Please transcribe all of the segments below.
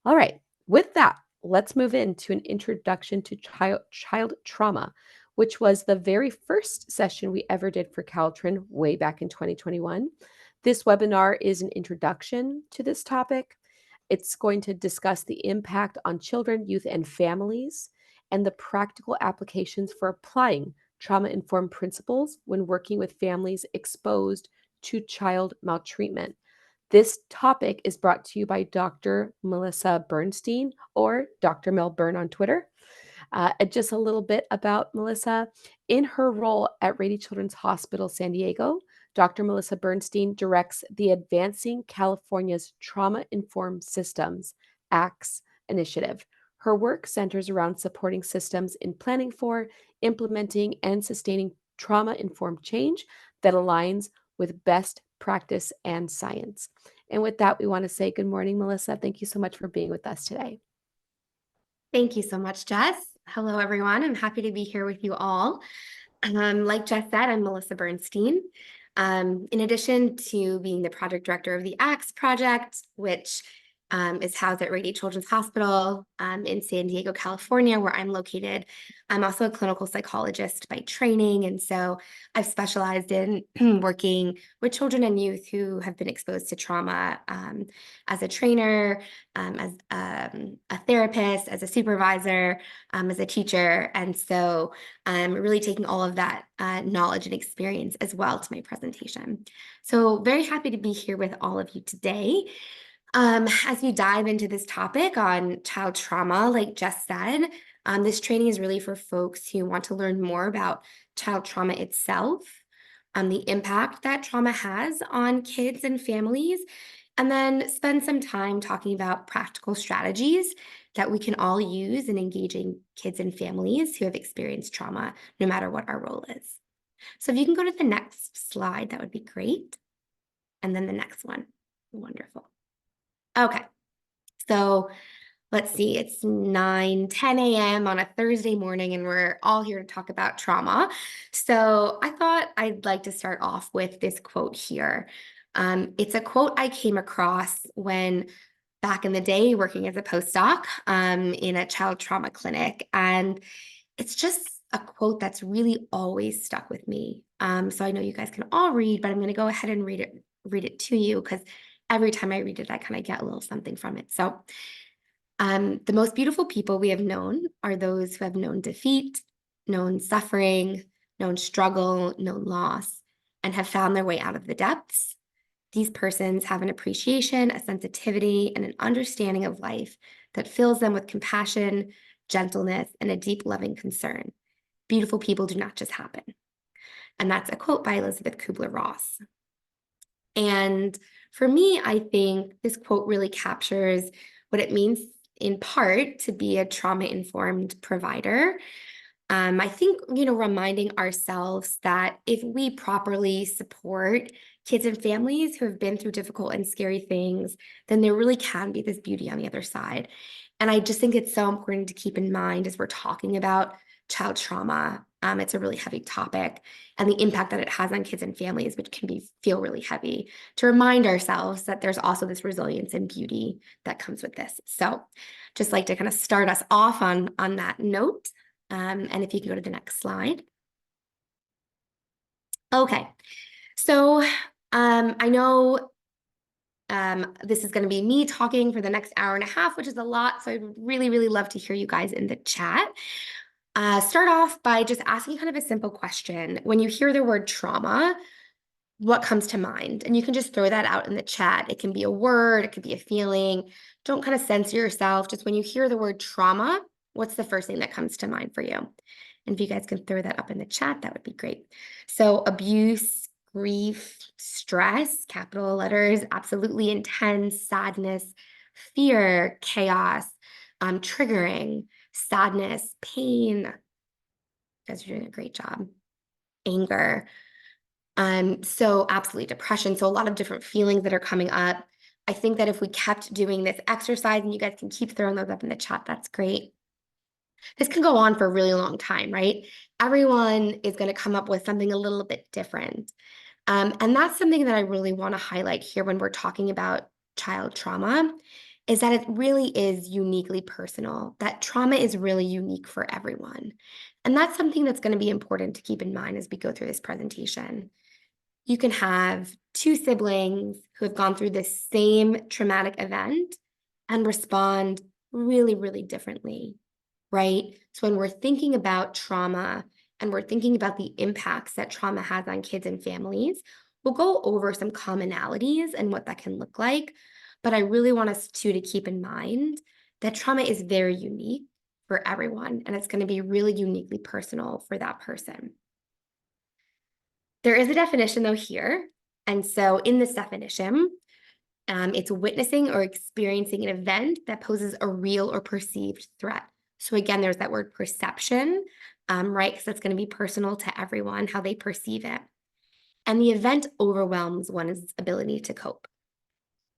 All right. With that, let's move into an introduction to child trauma, which was the very first session we ever did for Caltrin way back in 2021. This webinar is an introduction to this topic. It's going to discuss the impact on children, youth, and families, and the practical applications for applying trauma-informed principles when working with families exposed to child maltreatment. This topic is brought to you by Dr. Melissa Bernstein, or Dr. Mel Byrne on Twitter. Just a little bit about Melissa. In her role at Rady Children's Hospital San Diego, Dr. Melissa Bernstein directs the Advancing California's Trauma Informed Systems (ACTS) initiative. Her work centers around supporting systems in planning for, implementing, and sustaining trauma-informed change that aligns with best practice and science. And with that, we want to say good morning, Melissa. Thank you so much for being with us today. Thank you so much, Jess. Hello, everyone. I'm happy to be here with you all. Like Jess said, I'm Melissa Bernstein. In addition to being the project director of the ACTS project, which is housed at Rady Children's Hospital in San Diego, California, where I'm located. I'm also a clinical psychologist by training, and so I've specialized in working with children and youth who have been exposed to trauma as a trainer, as a therapist, as a supervisor, as a teacher, and so I'm really taking all of that knowledge and experience as well to my presentation. So very happy to be here with all of you today. As we dive into this topic on child trauma, like Jess said, this training is really for folks who want to learn more about child trauma itself, the impact that trauma has on kids and families, and then spend some time talking about practical strategies that we can all use in engaging kids and families who have experienced trauma, no matter what our role is. So if you can go to the next slide, that would be great. And then the next one. Wonderful. Okay, so let's see, it's 9:10 a.m. on a Thursday morning, and we're all here to talk about trauma. So I thought I'd like to start off with this quote here. It's a quote I came across when back in the day working as a postdoc in a child trauma clinic, and it's just a quote that's really always stuck with me. So I know you guys can all read, but I'm going to go ahead and read it to you because every time I read it, I kind of get a little something from it. So, the most beautiful people we have known are those who have known defeat, known suffering, known struggle, known loss, and have found their way out of the depths. These persons have an appreciation, a sensitivity, and an understanding of life that fills them with compassion, gentleness, and a deep loving concern. Beautiful people do not just happen. And that's a quote by Elizabeth Kubler-Ross. And for me, I think this quote really captures what it means in part to be a trauma-informed provider. I think, reminding ourselves that if we properly support kids and families who have been through difficult and scary things, then there really can be this beauty on the other side. And I just think it's so important to keep in mind as we're talking about child trauma. It's a really heavy topic, and the impact that it has on kids and families, which can feel really heavy, to remind ourselves that there's also this resilience and beauty that comes with this. So just like to kind of start us off on that note. And if you can go to the next slide. Okay, so I know this is going to be me talking for the next hour and a half, which is a lot. So I'd really, really love to hear you guys in the chat. Start off by just asking kind of a simple question. When you hear the word trauma, what comes to mind? And you can just throw that out in the chat. It can be a word, it could be a feeling. Don't kind of censor yourself. Just when you hear the word trauma, what's the first thing that comes to mind for you? And if you guys can throw that up in the chat, that would be great. So abuse, grief, stress, capital letters, absolutely intense, sadness, fear, chaos, triggering, sadness, pain. You guys are doing a great job. Anger. So absolutely depression. So a lot of different feelings that are coming up. I think that if we kept doing this exercise, and you guys can keep throwing those up in the chat, that's great. This can go on for a really long time, right? Everyone is going to come up with something a little bit different. And that's something that I really want to highlight here when we're talking about child trauma, is that it really is uniquely personal, that trauma is really unique for everyone. And that's something that's going to be important to keep in mind as we go through this presentation. You can have two siblings who have gone through the same traumatic event and respond really, really differently, right? So when we're thinking about trauma and we're thinking about the impacts that trauma has on kids and families, we'll go over some commonalities and what that can look like. But I really want us to keep in mind that trauma is very unique for everyone, and it's going to be really uniquely personal for that person. There is a definition though here. And so in this definition, it's witnessing or experiencing an event that poses a real or perceived threat. So again, there's that word perception, right? Because that's going to be personal to everyone, how they perceive it. And the event overwhelms one's ability to cope.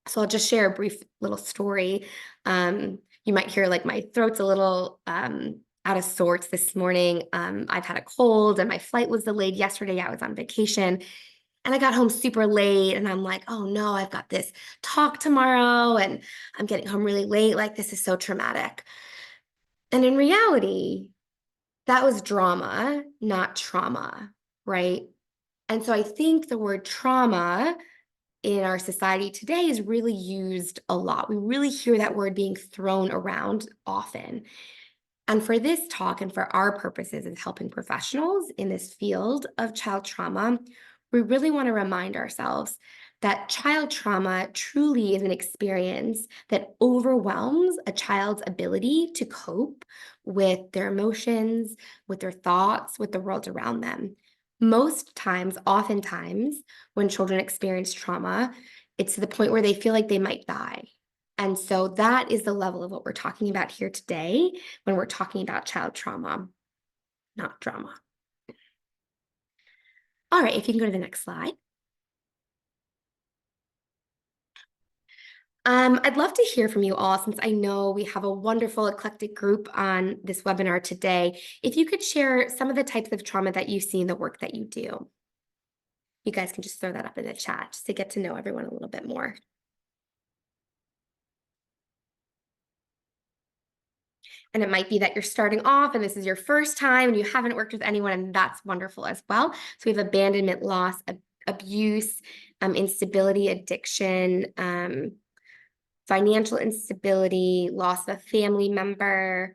So I'll just share a brief little story. You might hear like my throat's a little out of sorts this morning. I've had a cold and my flight was delayed yesterday. I was on vacation and I got home super late and I'm like, oh no, I've got this talk tomorrow and I'm getting home really late. Like, this is so traumatic. And in reality, that was drama, not trauma, right? And so I think the word trauma in our society today is really used a lot. We really hear that word being thrown around often. And for this talk and for our purposes as helping professionals in this field of child trauma, we really want to remind ourselves that child trauma truly is an experience that overwhelms a child's ability to cope with their emotions, with their thoughts, with the world around them. Most times, oftentimes, when children experience trauma, it's to the point where they feel like they might die. And so that is the level of what we're talking about here today when we're talking about child trauma, not drama. All right, if you can go to the next slide. I'd love to hear from you all since I know we have a wonderful eclectic group on this webinar today. If you could share some of the types of trauma that you see in the work that you do. You guys can just throw that up in the chat just to get to know everyone a little bit more. And it might be that you're starting off and this is your first time and you haven't worked with anyone, and that's wonderful as well. So we have abandonment, loss, abuse, instability, addiction, financial instability, loss of a family member,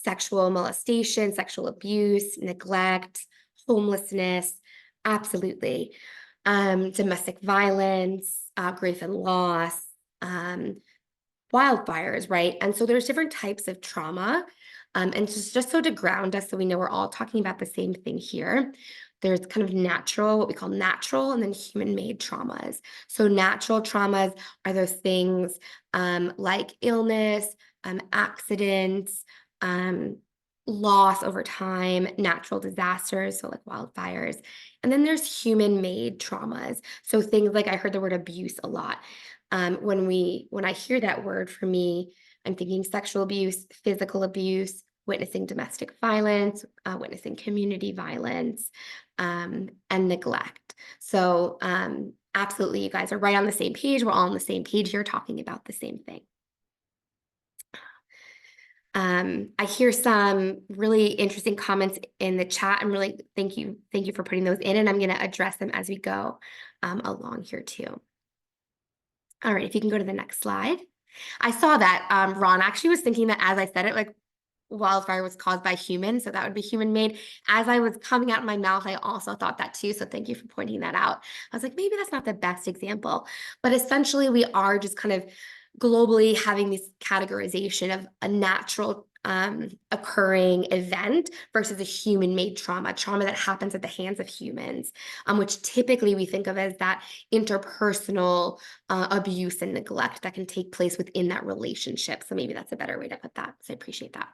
sexual molestation, sexual abuse, neglect, homelessness, absolutely. Domestic violence, grief and loss, wildfires, right? And so there's different types of trauma. And just so to ground us so we know we're all talking about the same thing here, there's kind of natural, what we call natural, and then human-made traumas. So natural traumas are those things like illness, accidents, loss over time, natural disasters, so like wildfires. And then there's human-made traumas. So things like, I heard the word abuse a lot. When I hear that word, for me, I'm thinking sexual abuse, physical abuse, witnessing domestic violence, witnessing community violence, and neglect. So absolutely, you guys are right on the same page. We're all on the same page here talking about the same thing. I hear some really interesting comments in the chat. I'm really thank you for putting those in, and I'm going to address them as we go along here too. All right, if you can go to the next slide. I saw that Ron actually was thinking that as I said it, like wildfire was caused by humans, so that would be human made. As I was coming out of my mouth, I also thought that too, so thank you for pointing that out. I was like, maybe that's not the best example, but essentially we are just kind of globally having this categorization of a natural occurring event versus a human-made trauma that happens at the hands of humans, which typically we think of as that interpersonal abuse and neglect that can take place within that relationship. So maybe that's a better way to put that. So I appreciate that.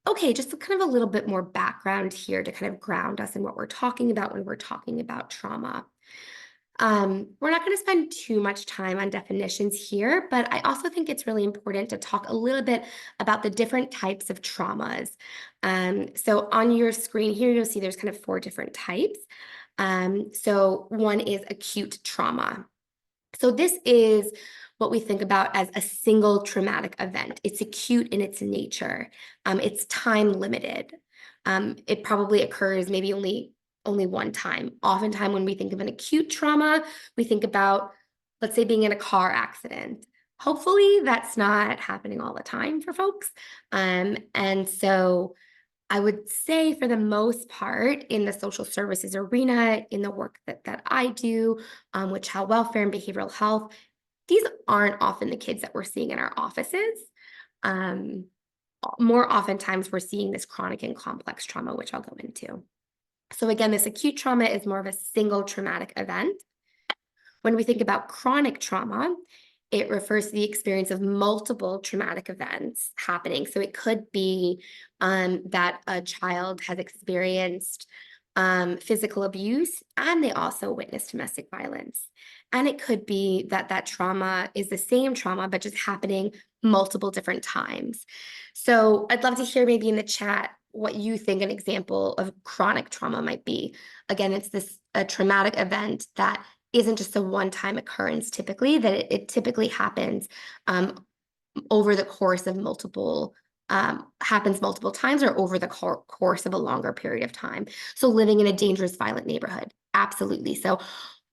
Okay, just kind of a little bit more background here to kind of ground us in what we're talking about when we're talking about trauma. We're not going to spend too much time on definitions here, but I also think it's really important to talk a little bit about the different types of traumas. So on your screen here, you'll see there's kind of 4 different types. So one is acute trauma. So this is what we think about as a single traumatic event. It's acute in its nature. It's time limited. It probably occurs maybe only one time. Oftentimes, when we think of an acute trauma, we think about, let's say, being in a car accident. Hopefully, that's not happening all the time for folks. And so I would say for the most part in the social services arena, in the work that I do with child welfare and behavioral health, these aren't often the kids that we're seeing in our offices. Um, More oftentimes we're seeing this chronic and complex trauma, which I'll go into. So again, this acute trauma is more of a single traumatic event. When we think about chronic trauma, it refers to the experience of multiple traumatic events happening. So it could be that a child has experienced physical abuse and they also witnessed domestic violence. And it could be that that trauma is the same trauma, but just happening multiple different times. So I'd love to hear maybe in the chat what you think an example of chronic trauma might be. Again, it's this a traumatic event that isn't just a one-time occurrence typically, that it typically happens over the course of happens multiple times or over the course of a longer period of time. So living in a dangerous, violent neighborhood, absolutely. So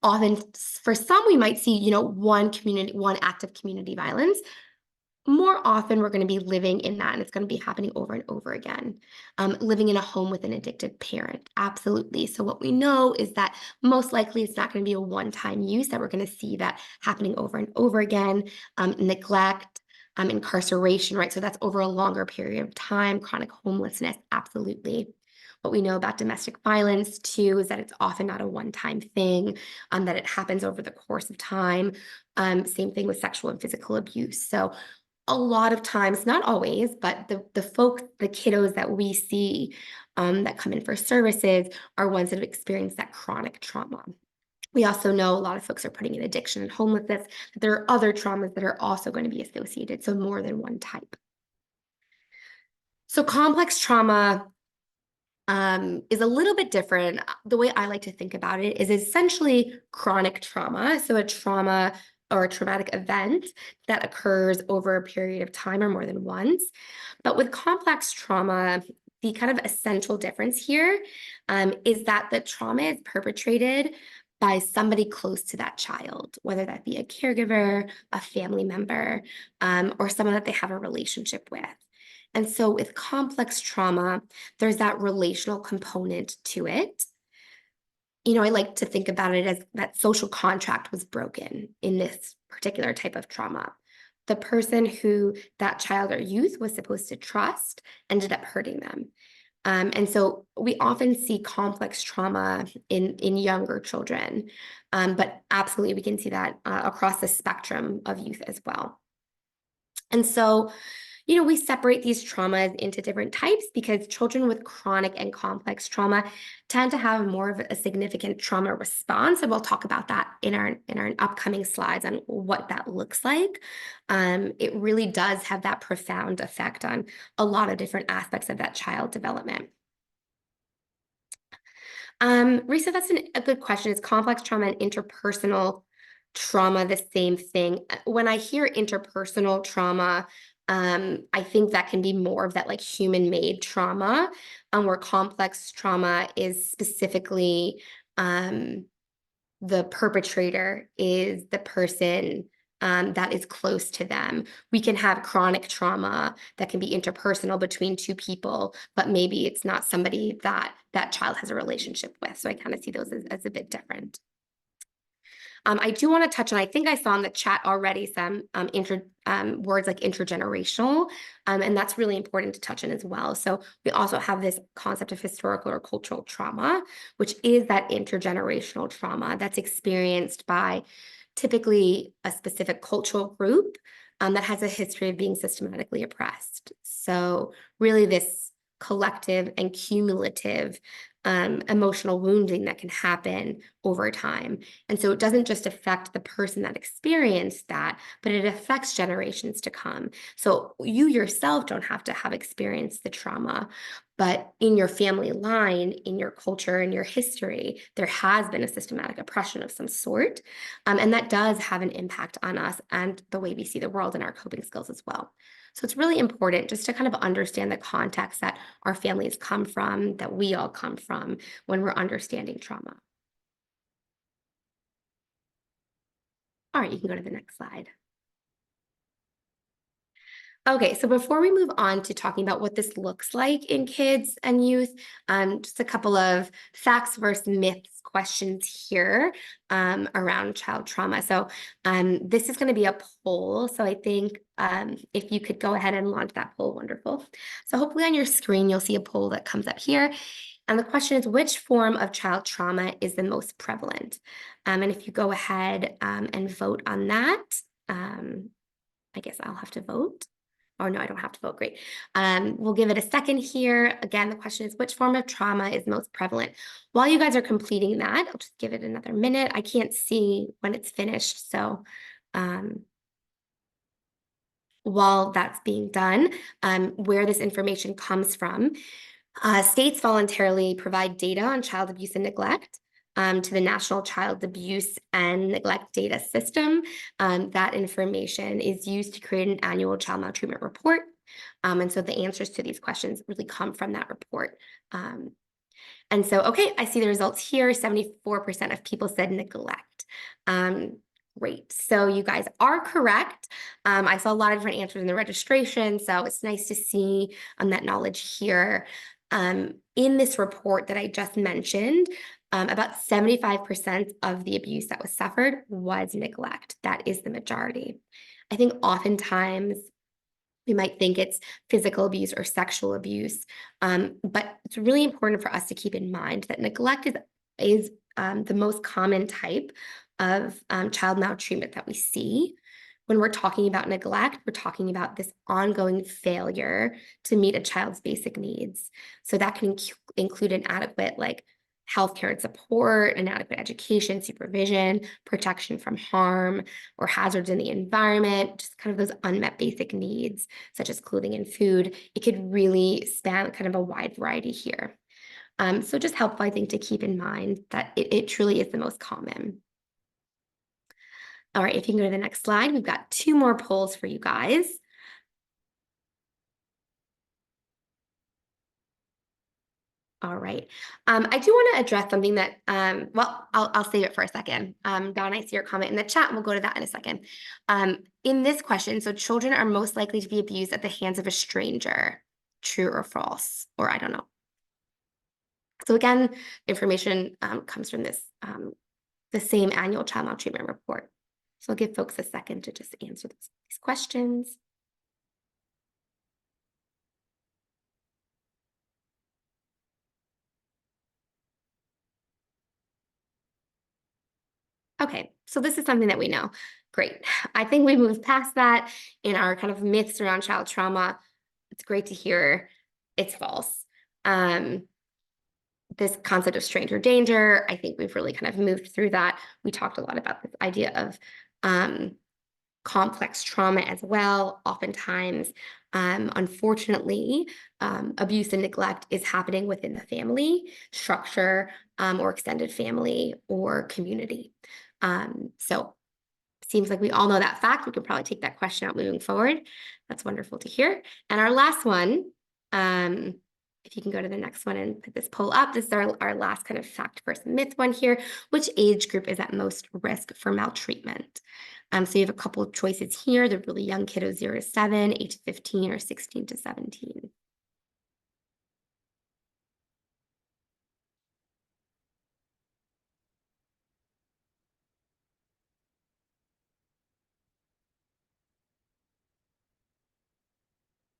often for some, we might see, one act of community violence. More often, we're going to be living in that, and it's going to be happening over and over again. Living in a home with an addicted parent, absolutely. So what we know is that most likely it's not going to be a one-time use, that we're going to see that happening over and over again. Neglect, incarceration, right? So that's over a longer period of time. Chronic homelessness, absolutely. What we know about domestic violence too is that it's often not a one-time thing, that it happens over the course of time. Same thing with sexual and physical abuse. So a lot of times, not always, but the kiddos that we see that come in for services are ones that have experienced that chronic trauma. We also know a lot of folks are putting in addiction and homelessness, that there are other traumas that are also going to be associated, so more than one type. So complex trauma is a little bit different. The way I like to think about it is essentially chronic trauma. So a trauma or a traumatic event that occurs over a period of time or more than once. But with complex trauma, the kind of essential difference here is that the trauma is perpetrated by somebody close to that child, whether that be a caregiver, a family member, or someone that they have a relationship with. And so with complex trauma, there's that relational component to it. I like to think about it as that social contract was broken in this particular type of trauma. The person who that child or youth was supposed to trust ended up hurting them. And so we often see complex trauma in younger children, but absolutely we can see that across the spectrum of youth as well. And so we separate these traumas into different types because children with chronic and complex trauma tend to have more of a significant trauma response. And we'll talk about that in our upcoming slides on what that looks like. It really does have that profound effect on a lot of different aspects of that child development. Risa, that's a good question. Is complex trauma and interpersonal trauma the same thing? When I hear interpersonal trauma, I think that can be more of that like human-made trauma, where complex trauma is specifically the perpetrator is the person that is close to them. We can have chronic trauma that can be interpersonal between two people, but maybe it's not somebody that that child has a relationship with. So I kind of see those as a bit different. I do want to touch on, I think I saw in the chat already some words like intergenerational, and that's really important to touch on as well. So we also have this concept of historical or cultural trauma, which is that intergenerational trauma that's experienced by typically a specific cultural group that has a history of being systematically oppressed. So really this collective and cumulative emotional wounding that can happen over time. And so it doesn't just affect the person that experienced that, but it affects generations to come. So you yourself don't have to have experienced the trauma, But in your family line, in your culture, in your history, there has been a systematic oppression of some sort. And that does have an impact on us and the way we see the world and our coping skills as well. So it's really important just to kind of understand the context that our families come from, that we all come from when we're understanding trauma. All right, you can go to the next slide. Okay, so before we move on to talking about what this looks like in kids and youth, just a couple of facts versus myths questions here around child trauma. So this is going to be a poll. So I think if you could go ahead and launch that poll, wonderful. So hopefully on your screen, you'll see a poll that comes up here. And the question is, which form of child trauma is the most prevalent? And if you go ahead and vote on that, I guess I'll have to vote. Or no, I don't have to vote. Great. We'll give it a second here. Again, the question is, which form of trauma is most prevalent? While you guys are completing that, I'll just give it another minute. I can't see when it's finished. So while that's being done, where this information comes from, states voluntarily provide data on child abuse and neglect to the National Child Abuse and Neglect Data System. That information is used to create an annual child maltreatment report. And so the answers to these questions really come from that report. And so, okay, I see the results here. 74% of people said neglect. Great. So you guys are correct. I saw a lot of different answers in the registration, so it's nice to see that knowledge here. In this report that I just mentioned, about 75% of the abuse that was suffered was neglect. That is the majority. I think oftentimes we might think it's physical abuse or sexual abuse, but it's really important for us to keep in mind that neglect is the most common type of child maltreatment that we see. When we're talking about neglect, we're talking about this ongoing failure to meet a child's basic needs. So that can include inadequate healthcare and support, inadequate education, supervision, protection from harm or hazards in the environment, just kind of those unmet basic needs, such as clothing and food. It could really span kind of a wide variety here. So just helpful, I think, to keep in mind that it truly is the most common. All right, if you can go to the next slide, we've got 2 more polls for you guys. All right. I do want to address something that, well, I'll save it for a second. Don, I see your comment in the chat. We'll go to that in a second. In this question, so children are most likely to be abused at the hands of a stranger. True or false? Or I don't know. So again, information comes from this, the same annual child maltreatment report. So I'll give folks a second to just answer these questions. Okay, so this is something that we know. Great. I think we moved past that in our kind of myths around child trauma. It's great to hear it's false. This concept of stranger danger, I think we've really kind of moved through that. We talked a lot about this idea of complex trauma as well. Oftentimes, unfortunately, abuse and neglect is happening within the family structure or extended family or community. So seems like we all know that fact. We could probably take that question out moving forward. That's wonderful to hear. And our last one, if you can go to the next one and put this poll up, this is our last kind of fact versus myth one here. Which age group is at most risk for maltreatment? So you have a couple of choices here. The really young kiddos, 0 to 7, 8 to 15, or 16 to 17.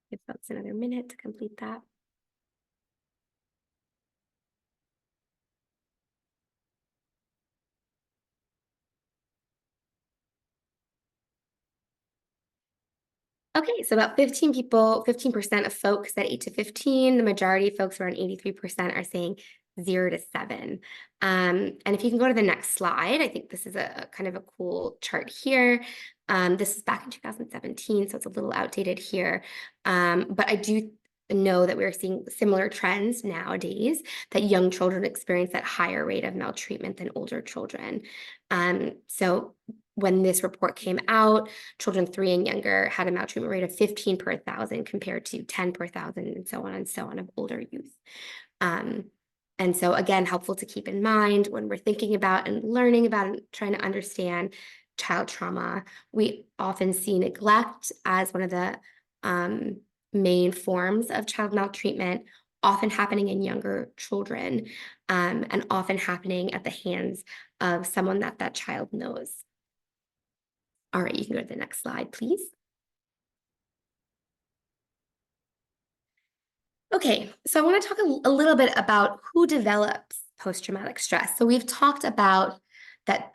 Give folks another minute to complete that. Okay, so about 15% of folks said 8 to 15. The majority of folks, around 83%, are saying 0 to 7. And if you can go to the next slide, I think this is a kind of a cool chart here. This is back in 2017, so it's a little outdated here. But I do know that we're seeing similar trends nowadays, that young children experience that higher rate of maltreatment than older children. So when this report came out, children 3 and younger had a maltreatment rate of 15 per 1,000 compared to 10 per 1,000 and so on of older youth. Um, and so again, helpful to keep in mind when we're thinking about and learning about and trying to understand child trauma. We often see neglect as one of the main forms of child maltreatment, often happening in younger children, and often happening at the hands of someone that that child knows. All right, you can go to the next slide, please. Okay, so I want to talk a little bit about who develops post-traumatic stress. So we've talked about that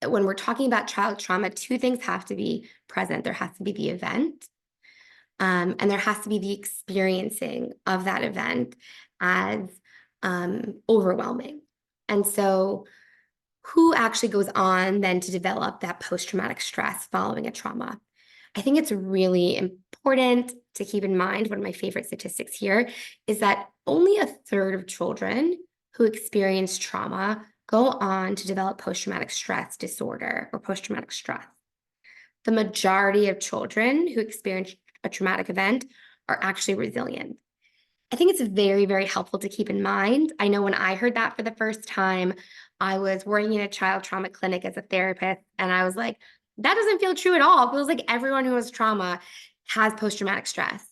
when we're talking about child trauma, 2 things have to be present. There has to be the event, and there has to be the experiencing of that event as overwhelming. And so who actually goes on then to develop that post-traumatic stress following a trauma? I think it's really important to keep in mind, one of my favorite statistics here is that only a third of children who experience trauma go on to develop post-traumatic stress disorder or post-traumatic stress. The majority of children who experience a traumatic event are actually resilient. I think it's very, very helpful to keep in mind. I know when I heard that for the first time, I was working in a child trauma clinic as a therapist, and I was like, that doesn't feel true at all. It feels like everyone who has trauma has post-traumatic stress.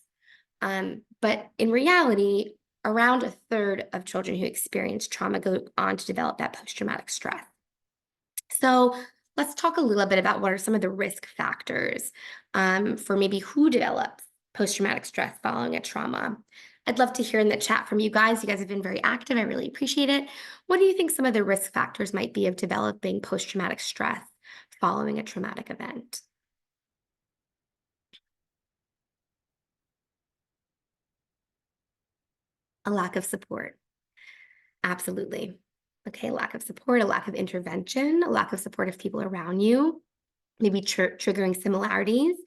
But in reality, around a third of children who experience trauma go on to develop that post-traumatic stress. So let's talk a little bit about what are some of the risk factors for maybe who develops post-traumatic stress following a trauma. I'd love to hear in the chat from you guys. You guys have been very active. I really appreciate it. What do you think some of the risk factors might be of developing post-traumatic stress following a traumatic event? A lack of support. Absolutely. Okay, lack of support, a lack of intervention, a lack of support of people around you, maybe triggering similarities,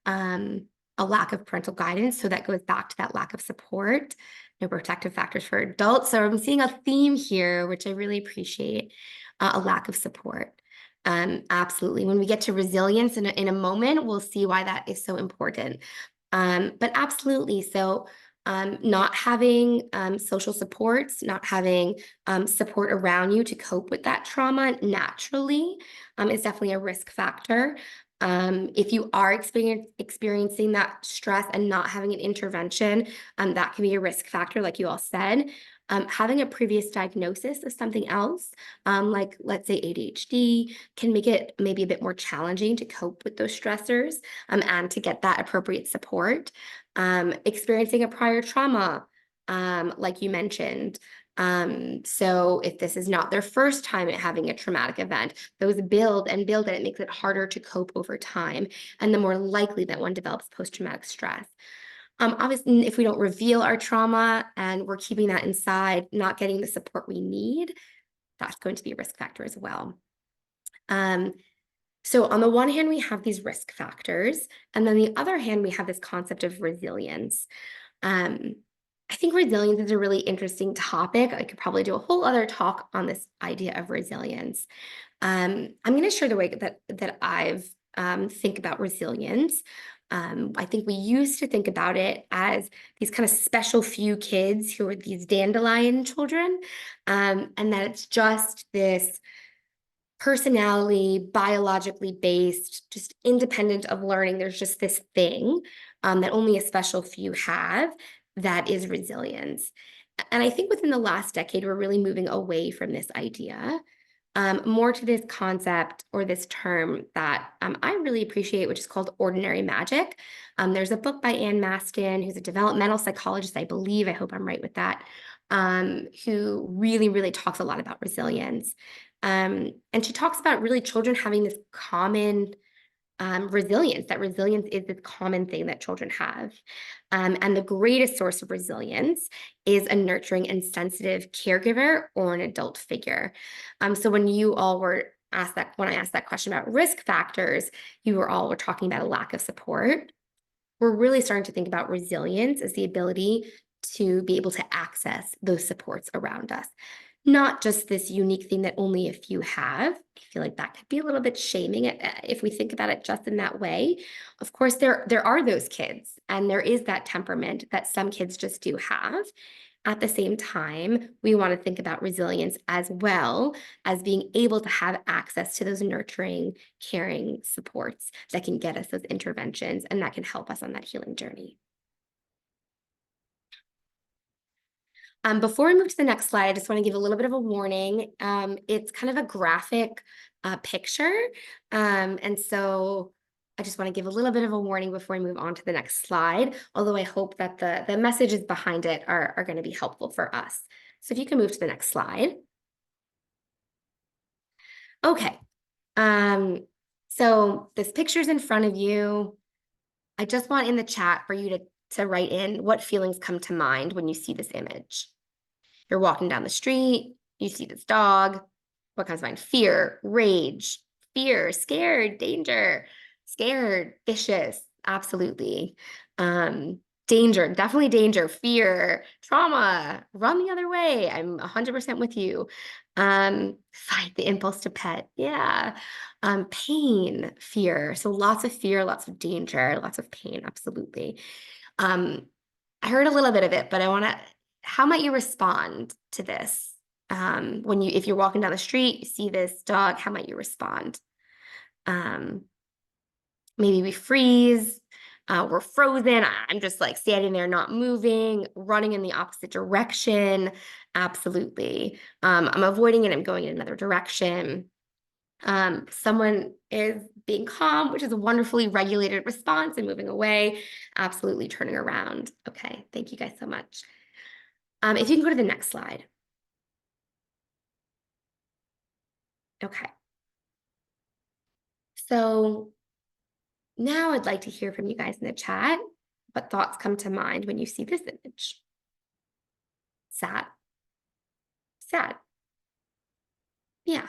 um, a lack of parental guidance. So that goes back to that lack of support, no protective factors for adults. So I'm seeing a theme here, which I really appreciate, a lack of support. Absolutely. When we get to resilience in a moment, we'll see why that is so important. But absolutely. So not having social supports, not having support around you to cope with that trauma naturally is definitely a risk factor. If you are experiencing that stress and not having an intervention, that can be a risk factor, like you all said. Having a previous diagnosis of something else, like let's say ADHD, can make it maybe a bit more challenging to cope with those stressors and to get that appropriate support. Experiencing a prior trauma, like you mentioned. So if this is not their first time at having a traumatic event, those build and build, and it makes it harder to cope over time, and the more likely that one develops post-traumatic stress. Obviously, if we don't reveal our trauma and we're keeping that inside, not getting the support we need, that's going to be a risk factor as well. So on the one hand, we have these risk factors, and then the other hand, we have this concept of resilience. I think resilience is a really interesting topic. I could probably do a whole other talk on this idea of resilience. I'm going to share the way that I've think about resilience. I think we used to think about it as these kind of special few kids who are these dandelion children, and that it's just this personality, biologically based, just independent of learning. There's just this thing that only a special few have that is resilience. And I think within the last decade, we're really moving away from this idea, more to this concept or this term that I really appreciate, which is called ordinary magic. There's a book by Anne Maston, who's a developmental psychologist, I believe, I hope I'm right with that, who really, really talks a lot about resilience. And she talks about really children having this common resilience, that resilience is this common thing that children have. And the greatest source of resilience is a nurturing and sensitive caregiver or an adult figure. So when you all were asked that, when I asked that question about risk factors, you were talking about a lack of support. we're really starting to think about resilience as the ability to be able to access those supports around us. Not just this unique thing that only a few have. I feel like that could be a little bit shaming if we think about it just in that way. Of course, there are those kids, and there is that temperament that some kids just do have. At the same time, we want to think about resilience as well as being able to have access to those nurturing, caring supports that can get us those interventions and that can help us on that healing journey. Before we move to the next slide, I just want to give a little bit of a warning. It's kind of a graphic picture. And so I just want to give a little bit of a warning before we move on to the next slide, although I hope that the messages behind it are going to be helpful for us. So if you can move to the next slide. Okay. So this picture's in front of you. I just want in the chat for you to write in what feelings come to mind when you see this image. You're walking down the street, you see this dog. What comes to mind? Fear, rage, fear, scared, danger, scared, vicious, absolutely. Danger, definitely danger, fear, trauma, run the other way. I'm 100% with you. Fight the impulse to pet. Yeah. Pain, fear. So lots of fear, lots of danger, lots of pain. Absolutely. I heard a little bit of it, but how might you respond to this? If you're walking down the street, you see this dog, how might you respond? Maybe we freeze, we're frozen. I'm just like standing there, not moving, running in the opposite direction. Absolutely. I'm avoiding it. I'm going in another direction. Someone is being calm, which is a wonderfully regulated response and moving away, absolutely turning around. Okay, thank you guys so much. If you can go to the next slide. Okay. So now I'd like to hear from you guys in the chat. What thoughts come to mind when you see this image? Sad. Sad. Yeah.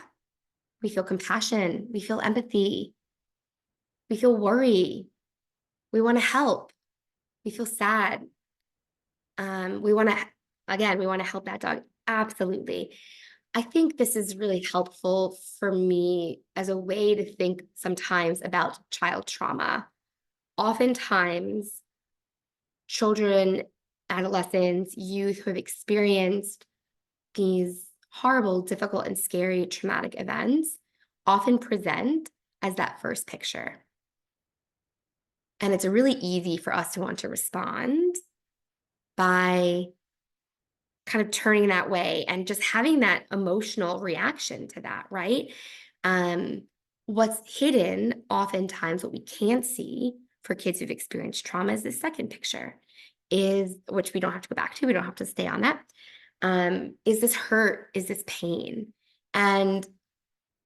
We feel compassion. We feel empathy. We feel worry. We want to help. We feel sad. We want to help that dog. Absolutely. I think this is really helpful for me as a way to think sometimes about child trauma. Oftentimes, children, adolescents, youth who have experienced these horrible, difficult, and scary traumatic events often present as that first picture. And it's really easy for us to want to respond by kind of turning that way and just having that emotional reaction to that, right? What's hidden, oftentimes, what we can't see for kids who've experienced trauma is the second picture, which we don't have to go back to, we don't have to stay on that. Is this hurt? Is this pain? And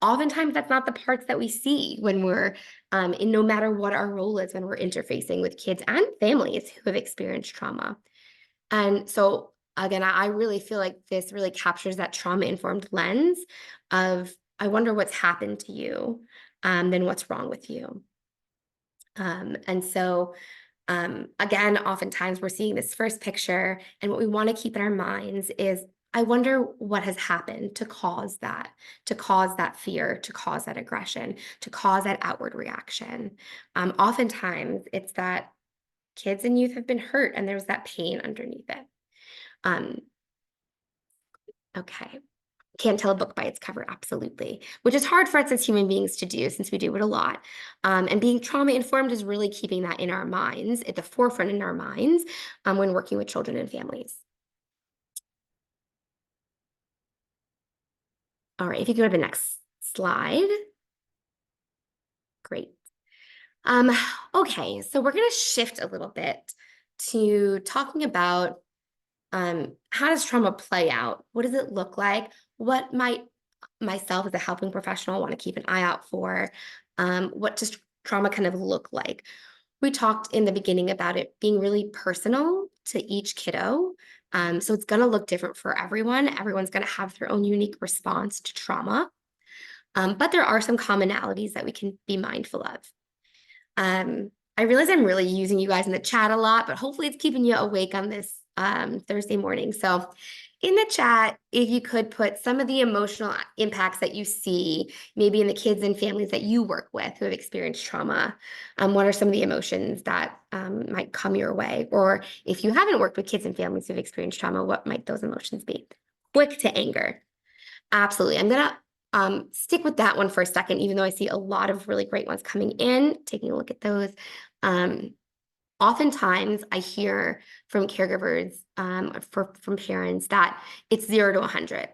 oftentimes that's not the parts that we see when we're in no matter what our role is when we're interfacing with kids and families who have experienced trauma. And so again, I really feel like this really captures that trauma-informed lens of, I wonder what's happened to you, then what's wrong with you. And so again, oftentimes we're seeing this first picture, and what we want to keep in our minds is, I wonder what has happened to cause that fear, to cause that aggression, to cause that outward reaction. Oftentimes it's that kids and youth have been hurt and there's that pain underneath it. Okay. Can't tell a book by its cover, absolutely, which is hard for us as human beings to do since we do it a lot. And being trauma-informed is really keeping that in our minds, at the forefront in our minds, when working with children and families. All right, if you go to the next slide. Great. Okay, so we're going to shift a little bit to talking about how does trauma play out? What does it look like? What might myself as a helping professional want to keep an eye out for? What does trauma kind of look like? We talked in the beginning about it being really personal to each kiddo. So it's going to look different for everyone. Everyone's going to have their own unique response to trauma. But there are some commonalities that we can be mindful of. I realize I'm really using you guys in the chat a lot, but hopefully it's keeping you awake on this Thursday morning. So in the chat, if you could put some of the emotional impacts that you see, maybe in the kids and families that you work with who have experienced trauma, what are some of the emotions that might come your way? Or if you haven't worked with kids and families who have experienced trauma, what might those emotions be? Quick to anger. Absolutely. I'm going to stick with that one for a second, even though I see a lot of really great ones coming in, taking a look at those. Oftentimes I hear from caregivers, from parents that it's 0 to 100.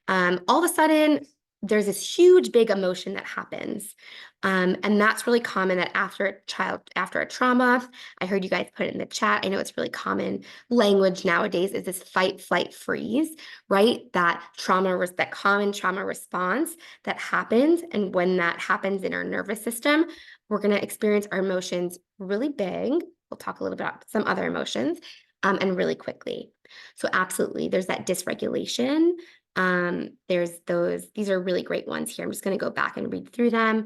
All of a sudden, there's this huge, big emotion that happens. And that's really common that after a trauma, I heard you guys put it in the chat. I know it's really common language nowadays is this fight, flight, freeze, right? That common trauma response that happens. And when that happens in our nervous system, we're going to experience our emotions really big. We'll talk a little bit about some other emotions, and really quickly. So absolutely, there's that dysregulation. These are really great ones here. I'm just going to go back and read through them.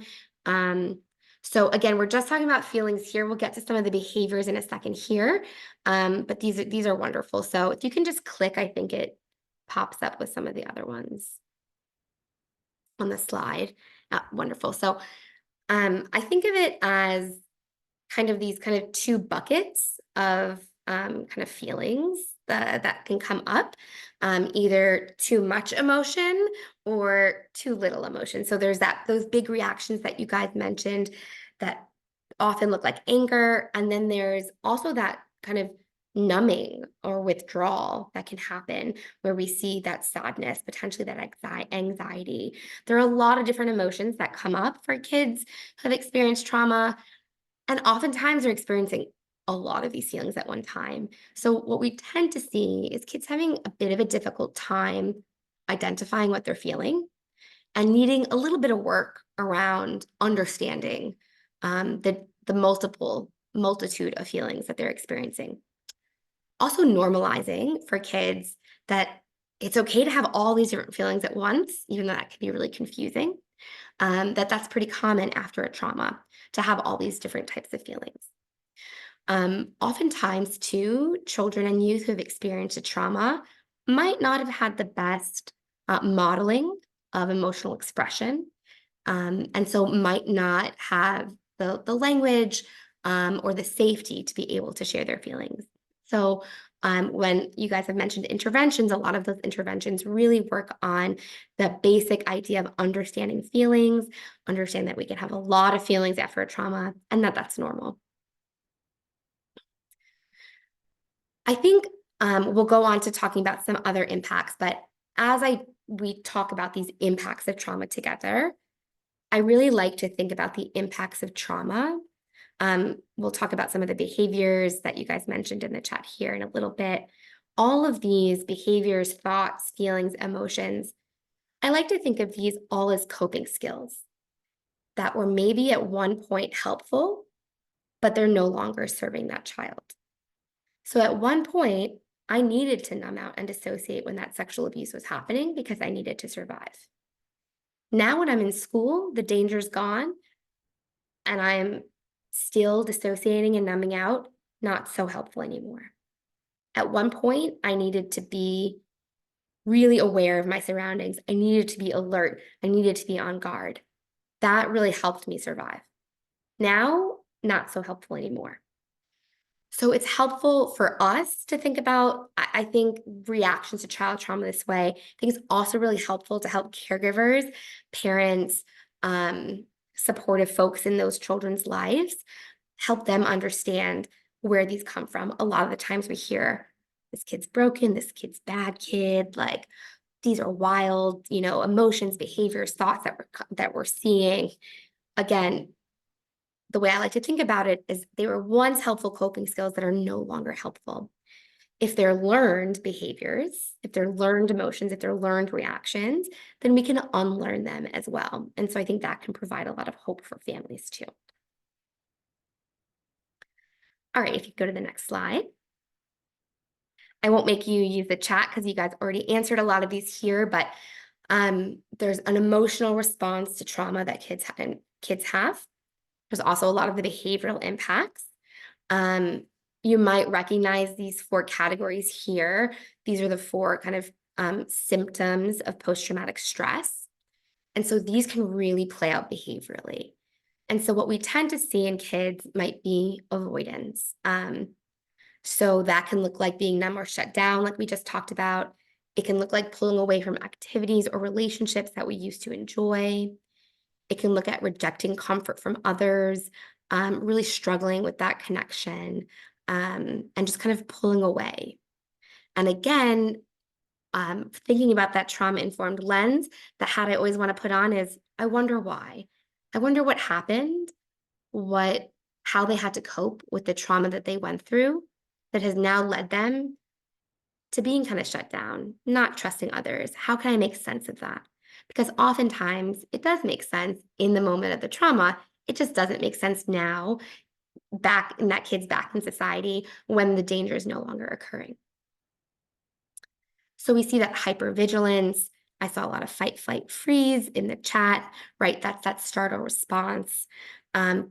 So again, we're just talking about feelings here. We'll get to some of the behaviors in a second here. But these are wonderful. So if you can just click, I think it pops up with some of the other ones on the slide. Wonderful. So I think of it as these two buckets of kind of feelings that can come up, either too much emotion or too little emotion. So there's those big reactions that you guys mentioned that often look like anger. And then there's also that kind of numbing or withdrawal that can happen where we see that sadness, potentially that anxiety. There are a lot of different emotions that come up for kids who have experienced trauma. And oftentimes they're experiencing a lot of these feelings at one time. So what we tend to see is kids having a bit of a difficult time identifying what they're feeling and needing a little bit of work around understanding the multitude of feelings that they're experiencing. Also normalizing for kids that it's okay to have all these different feelings at once, even though that can be really confusing. That's pretty common after a trauma to have all these different types of feelings. Oftentimes, too, children and youth who have experienced a trauma might not have had the best modeling of emotional expression, and so might not have the language or the safety to be able to share their feelings. So when you guys have mentioned interventions, a lot of those interventions really work on the basic idea of understanding feelings, understand that we can have a lot of feelings after a trauma, and that's normal. I think we'll go on to talking about some other impacts, but as we talk about these impacts of trauma together, I really like to think about the impacts of trauma. We'll talk about some of the behaviors that you guys mentioned in the chat here in a little bit. All of these behaviors, thoughts, feelings, emotions, I like to think of these all as coping skills that were maybe at one point helpful, but they're no longer serving that child. So at one point, I needed to numb out and dissociate when that sexual abuse was happening because I needed to survive. Now when I'm in school, the danger's gone and I'm still dissociating and numbing out, not so helpful anymore. At one point, I needed to be really aware of my surroundings. I needed to be alert. I needed to be on guard. That really helped me survive. Now, not so helpful anymore. So it's helpful for us to think about, I think, reactions to child trauma this way. I think it's also really helpful to help caregivers, parents, supportive folks in those children's lives, help them understand where these come from. A lot of the times we hear, this kid's broken, this kid's bad kid, like these are wild, emotions, behaviors, thoughts that we're seeing. Again, the way I like to think about it is they were once helpful coping skills that are no longer helpful. If they're learned behaviors, if they're learned emotions, if they're learned reactions, then we can unlearn them as well. And so I think that can provide a lot of hope for families too. All right, if you go to the next slide. I won't make you use the chat because you guys already answered a lot of these here, but there's an emotional response to trauma that kids have. There's also a lot of the behavioral impacts. You might recognize these 4 categories here. These are the 4 kind of symptoms of post-traumatic stress. And so these can really play out behaviorally. And so what we tend to see in kids might be avoidance. So that can look like being numb or shut down, like we just talked about. It can look like pulling away from activities or relationships that we used to enjoy. It can look at rejecting comfort from others, really struggling with that connection, and just kind of pulling away. And again, thinking about that trauma-informed lens, the hat I always want to put on is, I wonder why. I wonder what happened, how they had to cope with the trauma that they went through that has now led them to being kind of shut down, not trusting others. How can I make sense of that? Because oftentimes it does make sense in the moment of the trauma. It just doesn't make sense now, back in that kid's back in society when the danger is no longer occurring. So we see that hypervigilance. I saw a lot of fight, flight, freeze in the chat, right? That's that startle response,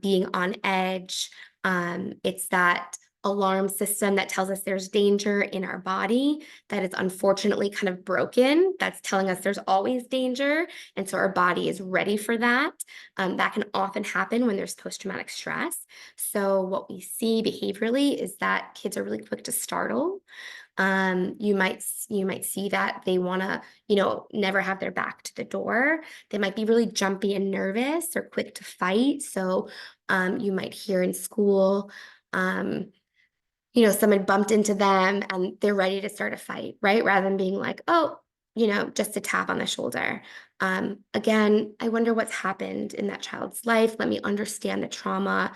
being on edge. It's that alarm system that tells us there's danger in our body that is unfortunately kind of broken. That's telling us there's always danger. And so our body is ready for that. That can often happen when there's post-traumatic stress. So what we see behaviorally is that kids are really quick to startle. You might see that they want to, never have their back to the door. They might be really jumpy and nervous or quick to fight. So you might hear in school, someone bumped into them and they're ready to start a fight, right? Rather than being like, oh, just a tap on the shoulder. Again, I wonder what's happened in that child's life. Let me understand the trauma,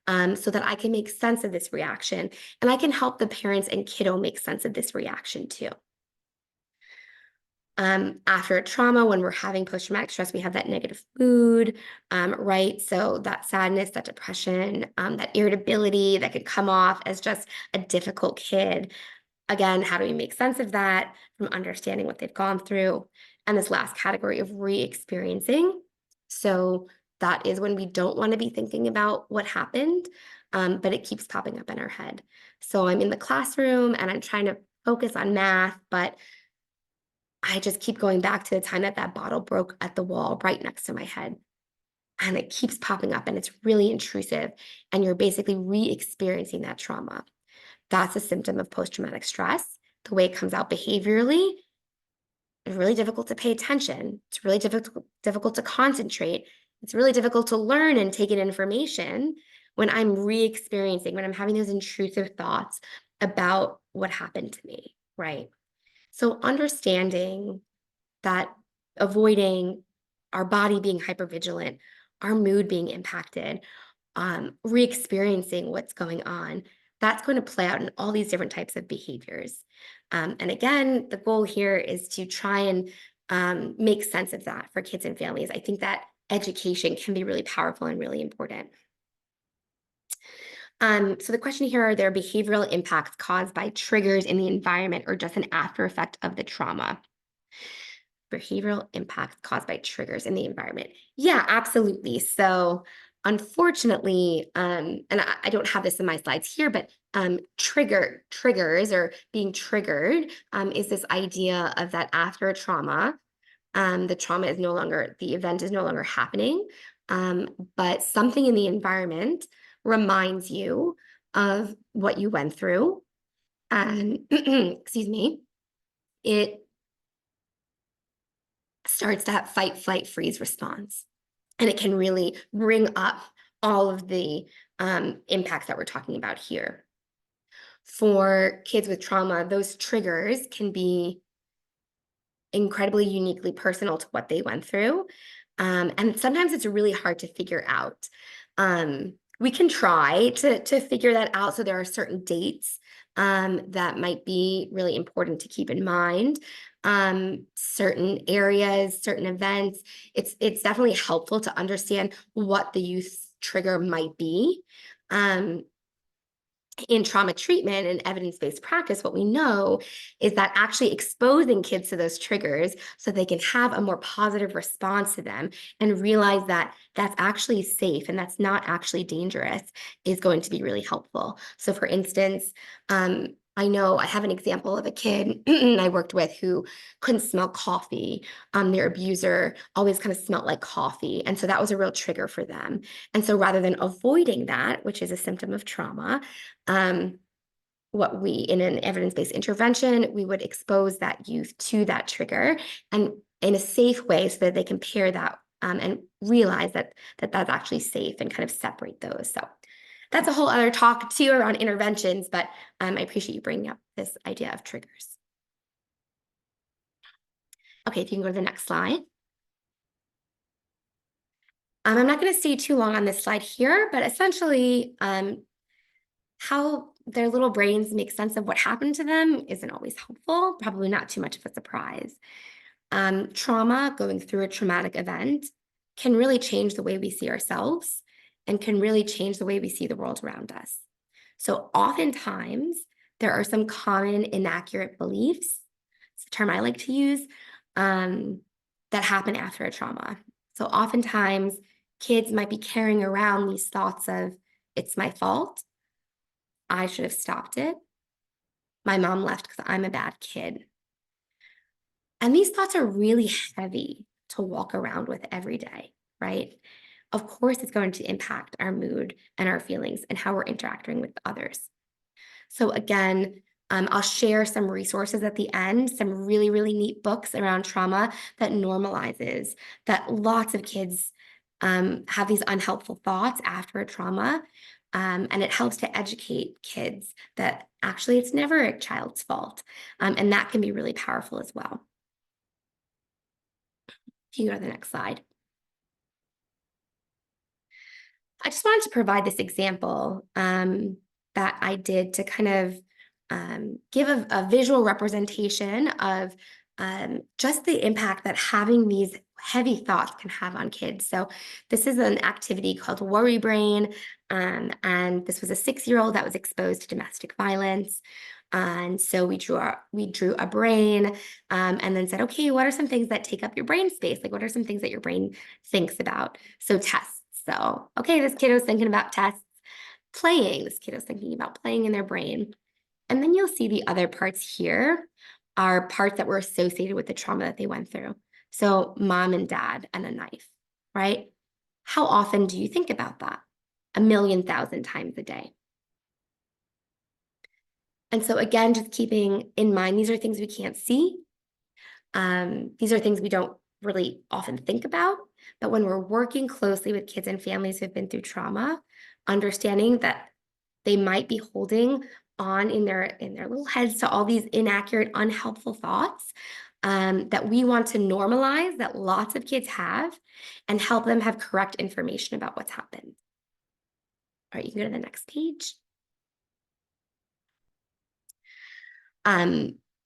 so that I can make sense of this reaction. And I can help the parents and kiddo make sense of this reaction too. After a trauma, when we're having post-traumatic stress, we have that negative mood, right? So that sadness, that depression, that irritability that could come off as just a difficult kid. Again, how do we make sense of that from understanding what they've gone through? And this last category of re-experiencing. So that is when we don't want to be thinking about what happened, but it keeps popping up in our head. So I'm in the classroom and I'm trying to focus on math, but I just keep going back to the time that that bottle broke at the wall right next to my head. And it keeps popping up and it's really intrusive. And you're basically re-experiencing that trauma. That's a symptom of post-traumatic stress. The way it comes out behaviorally, it's really difficult to pay attention. It's really difficult to concentrate. It's really difficult to learn and take in information when I'm re-experiencing, when I'm having those intrusive thoughts about what happened to me, right? So understanding that, avoiding, our body being hypervigilant, our mood being impacted, re-experiencing what's going on, that's going to play out in all these different types of behaviors. And again, the goal here is to try and make sense of that for kids and families. I think that education can be really powerful and really important. So the question here, are there behavioral impacts caused by triggers in the environment or just an after effect of the trauma? Behavioral impacts caused by triggers in the environment. Yeah, absolutely. So unfortunately, and I don't have this in my slides here, but triggers or being triggered is this idea of that after a trauma, the event is no longer happening, but something in the environment reminds you of what you went through. And excuse me, it starts that fight, flight, freeze response. And it can really bring up all of the impacts that we're talking about here. For kids with trauma, those triggers can be incredibly uniquely personal to what they went through. And sometimes it's really hard to figure out. We can try to figure that out. So there are certain dates that might be really important to keep in mind. Certain areas, certain events. It's definitely helpful to understand what the youth trigger might be. in trauma treatment and evidence-based practice, what we know is that actually exposing kids to those triggers so they can have a more positive response to them and realize that that's actually safe and that's not actually dangerous is going to be really helpful. So for instance, I know I have an example of a kid I worked with who couldn't smell coffee. Their abuser always kind of smelled like coffee. And so that was a real trigger for them. And so rather than avoiding that, which is a symptom of trauma, what we in an evidence-based intervention, we would expose that youth to that trigger and in a safe way so that they can pair that and realize that that's actually safe and kind of separate those. So that's a whole other talk too around interventions, but I appreciate you bringing up this idea of triggers. Okay, if you can go to the next slide. I'm not going to stay too long on this slide here, but essentially how their little brains make sense of what happened to them isn't always helpful, probably not too much of a surprise. Trauma, going through a traumatic event, can really change the way we see ourselves and can really change the way we see the world around us. So oftentimes, there are some common inaccurate beliefs, it's the term I like to use, that happen after a trauma. So oftentimes, kids might be carrying around these thoughts of, it's my fault, I should have stopped it, my mom left because I'm a bad kid. And these thoughts are really heavy to walk around with every day, right? Of course, it's going to impact our mood and our feelings and how we're interacting with others. So again, I'll share some resources at the end, some really, really neat books around trauma that normalizes that lots of kids have these unhelpful thoughts after a trauma. And it helps to educate kids that actually it's never a child's fault. And that can be really powerful as well. If you go to the next slide. I just wanted to provide this example that I did to kind of give a visual representation of just the impact that having these heavy thoughts can have on kids. So this is an activity called Worry Brain, and this was a 6-year-old that was exposed to domestic violence. And so we drew a brain and then said, okay, what are some things that take up your brain space? Like, what are some things that your brain thinks about? So tests. So, okay, this kid was thinking about tests. Playing, this kid was thinking about playing in their brain. And then you'll see the other parts here are parts that were associated with the trauma that they went through. So mom and dad and a knife, right? How often do you think about that? 1,000,000 times a day. And so again, just keeping in mind, these are things we can't see. These are things we don't really often think about. But when we're working closely with kids and families who've been through trauma, understanding that they might be holding on in their little heads to all these inaccurate, unhelpful thoughts that we want to normalize, that lots of kids have, and help them have correct information about what's happened. All right, you can go to the next page.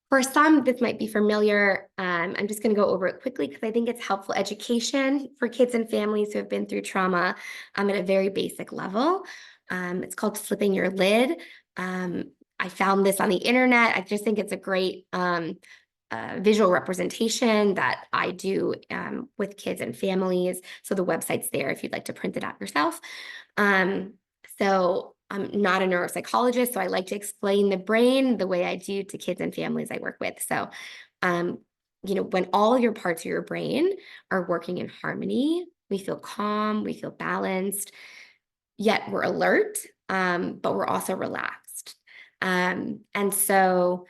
For some, this might be familiar. I'm just going to go over it quickly because I think it's helpful education for kids and families who have been through trauma at a very basic level. It's called flipping your lid. I found this on the internet. I just think it's a great visual representation that I do with kids and families. So the website's there if you'd like to print it out yourself. So I'm not a neuropsychologist, so I like to explain the brain the way I do to kids and families I work with. So, when all your parts of your brain are working in harmony, we feel calm, we feel balanced, yet we're alert, but we're also relaxed. And so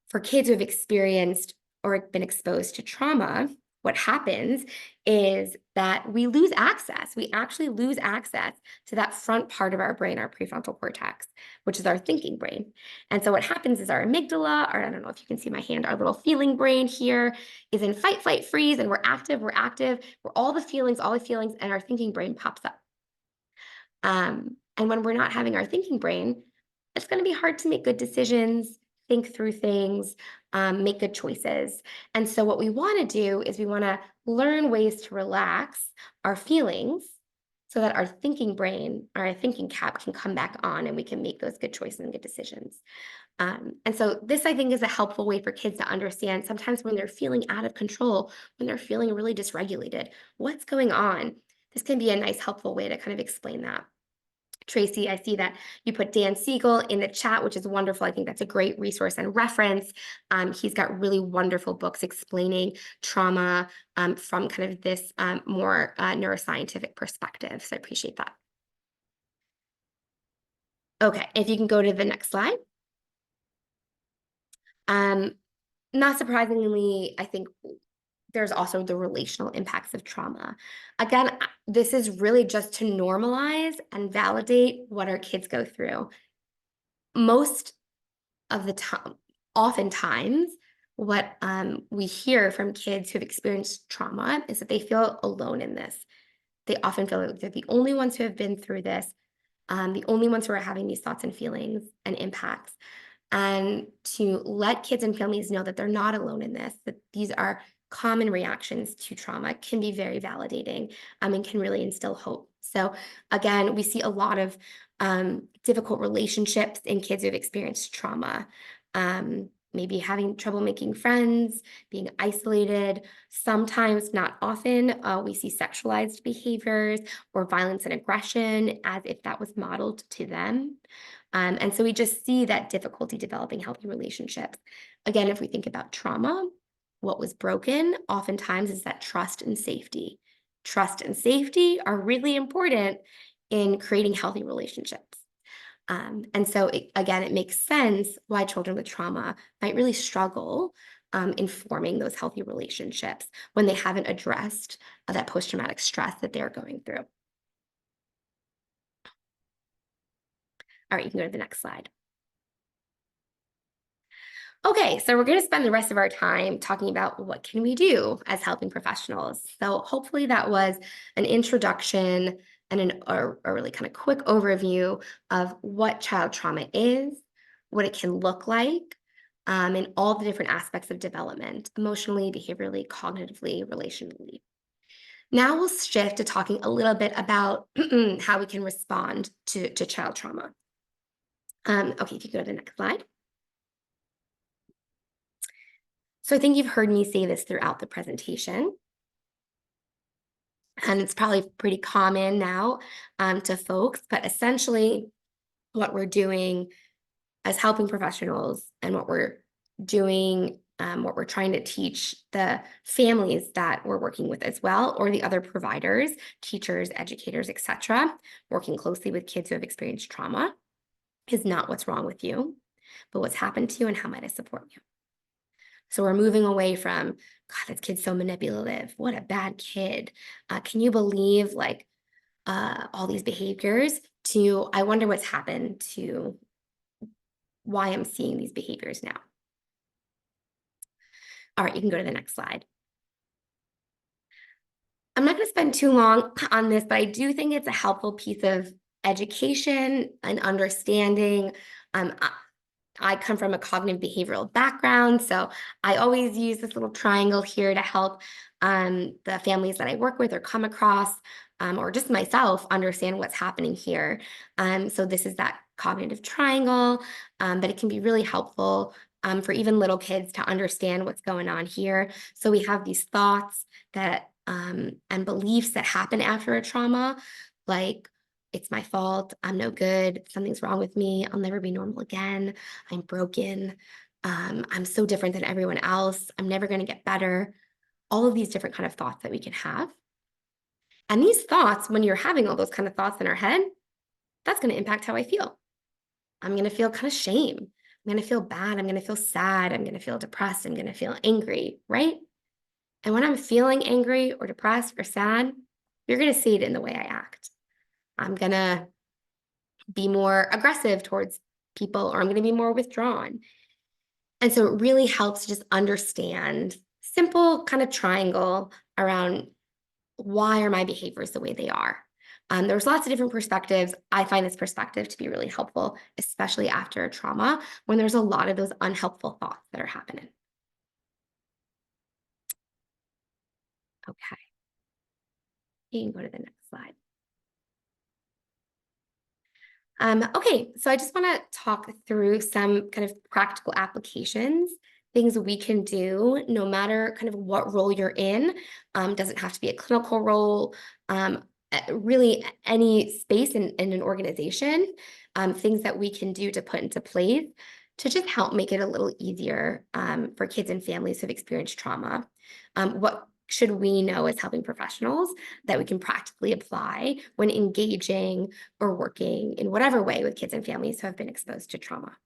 for kids who have experienced or been exposed to trauma, what happens is that we lose access. We actually lose access to that front part of our brain, our prefrontal cortex, which is our thinking brain. And so what happens is our amygdala, or I don't know if you can see my hand, our little feeling brain here is in fight, flight, freeze, and we're active, we're all the feelings, and our thinking brain pops up. And when we're not having our thinking brain, it's going to be hard to make good decisions, think through things, make good choices. And so what we want to do is we want to learn ways to relax our feelings so that our thinking brain, or our thinking cap can come back on and we can make those good choices and good decisions. And so this, I think, is a helpful way for kids to understand sometimes when they're feeling out of control, when they're feeling really dysregulated, what's going on. This can be a nice, helpful way to kind of explain that. Tracy, I see that you put Dan Siegel in the chat, which is wonderful. I think that's a great resource and reference. He's got really wonderful books explaining trauma from kind of this more neuroscientific perspective. So I appreciate that. Okay, if you can go to the next slide. Not surprisingly, I think there's also the relational impacts of trauma. Again, this is really just to normalize and validate what our kids go through. Most of the time, oftentimes, what we hear from kids who've experienced trauma is that they feel alone in this. They often feel like they're the only ones who have been through this, the only ones who are having these thoughts and feelings and impacts. And to let kids and families know that they're not alone in this, that these are common reactions to trauma, can be very validating and can really instill hope. So, again, we see a lot of difficult relationships in kids who've experienced trauma. Maybe having trouble making friends, being isolated. Sometimes, not often, we see sexualized behaviors or violence and aggression as if that was modeled to them. And so we just see that difficulty developing healthy relationships. Again, if we think about trauma, what was broken oftentimes is that trust and safety. Trust and safety are really important in creating healthy relationships. And so, again, it makes sense why children with trauma might really struggle in forming those healthy relationships when they haven't addressed that post-traumatic stress that they're going through. All right, you can go to the next slide. Okay, so we're going to spend the rest of our time talking about what can we do as helping professionals. So hopefully that was an introduction and a really kind of quick overview of what child trauma is, what it can look like, and all the different aspects of development, emotionally, behaviorally, cognitively, relationally. Now we'll shift to talking a little bit about how we can respond to child trauma. Okay, if you go to the next slide. So I think you've heard me say this throughout the presentation, and it's probably pretty common now to folks, but essentially what we're doing as helping professionals and what we're doing, what we're trying to teach the families that we're working with as well, or the other providers, teachers, educators, etc., working closely with kids who have experienced trauma, is not what's wrong with you, but what's happened to you and how might I support you. So we're moving away from, God, this kid's so manipulative. What a bad kid. Can you believe like all these behaviors to, I wonder what's happened to why I'm seeing these behaviors now. All right, you can go to the next slide. I'm not going to spend too long on this, but I do think it's a helpful piece of education and understanding. I come from a cognitive behavioral background, so I always use this little triangle here to help the families that I work with or come across, or just myself, understand what's happening here. So this is that cognitive triangle, but it can be really helpful for even little kids to understand what's going on here. So we have these thoughts that and beliefs that happen after a trauma, like, it's my fault, I'm no good, something's wrong with me, I'll never be normal again, I'm broken, I'm so different than everyone else, I'm never going to get better. All of these different kind of thoughts that we can have. And these thoughts, when you're having all those kind of thoughts in our head, that's going to impact how I feel. I'm going to feel kind of shame. I'm going to feel bad. I'm going to feel sad. I'm going to feel depressed. I'm going to feel angry, right? And when I'm feeling angry or depressed or sad, you're going to see it in the way I act. I'm going to be more aggressive towards people, or I'm going to be more withdrawn. And so it really helps to just understand simple kind of triangle around why are my behaviors the way they are. There's lots of different perspectives. I find this perspective to be really helpful, especially after a trauma, when there's a lot of those unhelpful thoughts that are happening. Okay. You can go to the next slide. Okay, so I just want to talk through some kind of practical applications, things we can do no matter kind of what role you're in. Doesn't have to be a clinical role, really any space in an organization, things that we can do to put into place to just help make it a little easier for kids and families who've experienced trauma. What should we know as helping professionals that we can practically apply when engaging or working in whatever way with kids and families who have been exposed to trauma?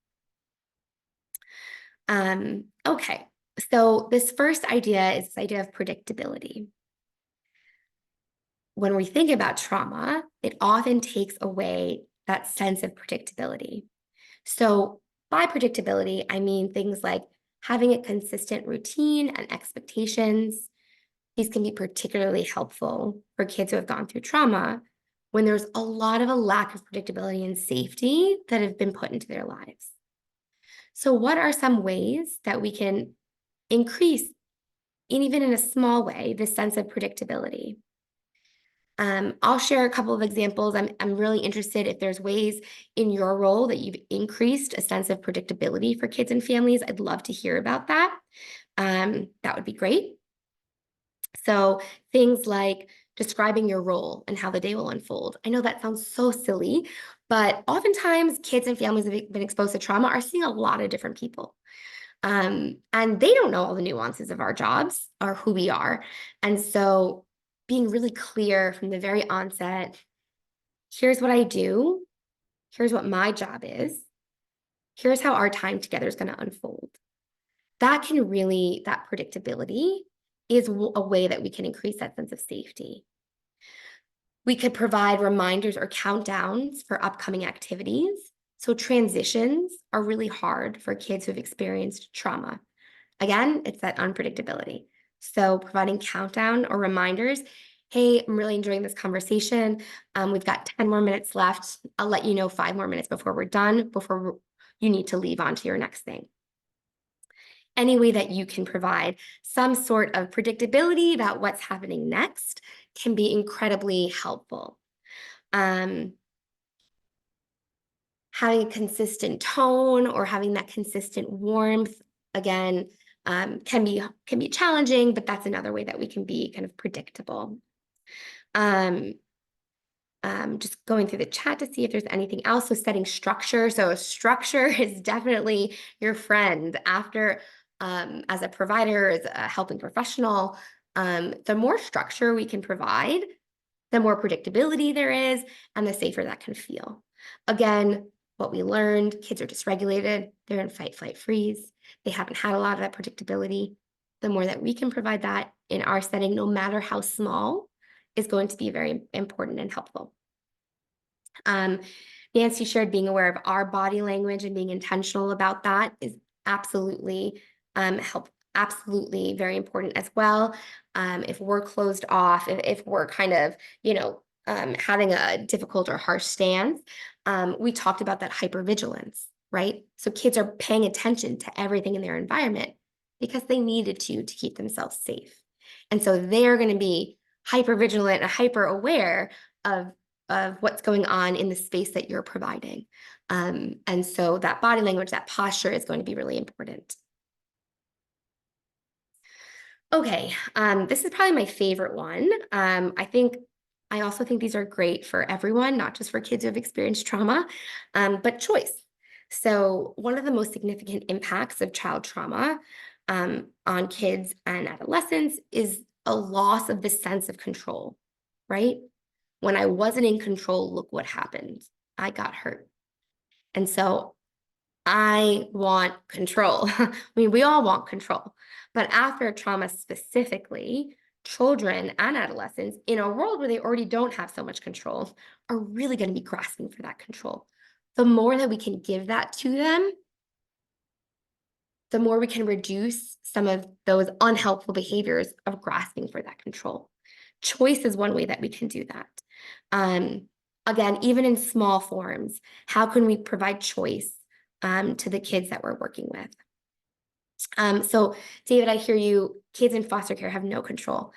Okay, so this first idea is this idea of predictability. When we think about trauma, it often takes away that sense of predictability. So, by predictability, I mean things like having a consistent routine and expectations. These can be particularly helpful for kids who have gone through trauma when there's a lot of a lack of predictability and safety that have been put into their lives. So, what are some ways that we can increase, even in a small way, this sense of predictability? I'll share a couple of examples. I'm really interested if there's ways in your role that you've increased a sense of predictability for kids and families. I'd love to hear about that. That would be great. So things like describing your role and how the day will unfold. I know that sounds so silly, but oftentimes kids and families that have been exposed to trauma are seeing a lot of different people. And they don't know all the nuances of our jobs or who we are. And so being really clear from the very onset, here's what I do, here's what my job is, here's how our time together is going to unfold. That can really, that predictability is a way that we can increase that sense of safety. We could provide reminders or countdowns for upcoming activities. So transitions are really hard for kids who have experienced trauma. Again, it's that unpredictability. So providing countdown or reminders. Hey, I'm really enjoying this conversation. We've got 10 more minutes left. I'll let you know 5 more minutes before we're done, before you need to leave on to your next thing. Any way that you can provide some sort of predictability about what's happening next can be incredibly helpful. Having a consistent tone or having that consistent warmth, again, can be challenging, but that's another way that we can be kind of predictable. Um, just going through the chat to see if there's anything else. So setting structure. So structure is definitely your friend after, as a provider, as a helping professional, the more structure we can provide, the more predictability there is and the safer that can feel. Again, what we learned, kids are dysregulated, they're in fight, flight, freeze. They haven't had a lot of that predictability. The more that we can provide that in our setting, no matter how small, is going to be very important and helpful. Nancy shared being aware of our body language and being intentional about that is absolutely absolutely very important as well. If we're closed off, if we're kind of, having a difficult or harsh stance, we talked about that hypervigilance, right? So kids are paying attention to everything in their environment because they needed to keep themselves safe. And so they're going to be hyper vigilant and hyper aware of what's going on in the space that you're providing. And so that body language, that posture is going to be really important. Okay, this is probably my favorite one. I also think these are great for everyone, not just for kids who have experienced trauma, but choice. So one of the most significant impacts of child trauma on kids and adolescents is a loss of the sense of control, right? When I wasn't in control, look what happened. I got hurt. And so I want control. I mean, we all want control. But after trauma specifically, children and adolescents in a world where they already don't have so much control are really going to be grasping for that control. The more that we can give that to them, the more we can reduce some of those unhelpful behaviors of grasping for that control. Choice is one way that we can do that. Again, even in small forms, how can we provide choice to the kids that we're working with? So David, I hear you, kids in foster care have no control.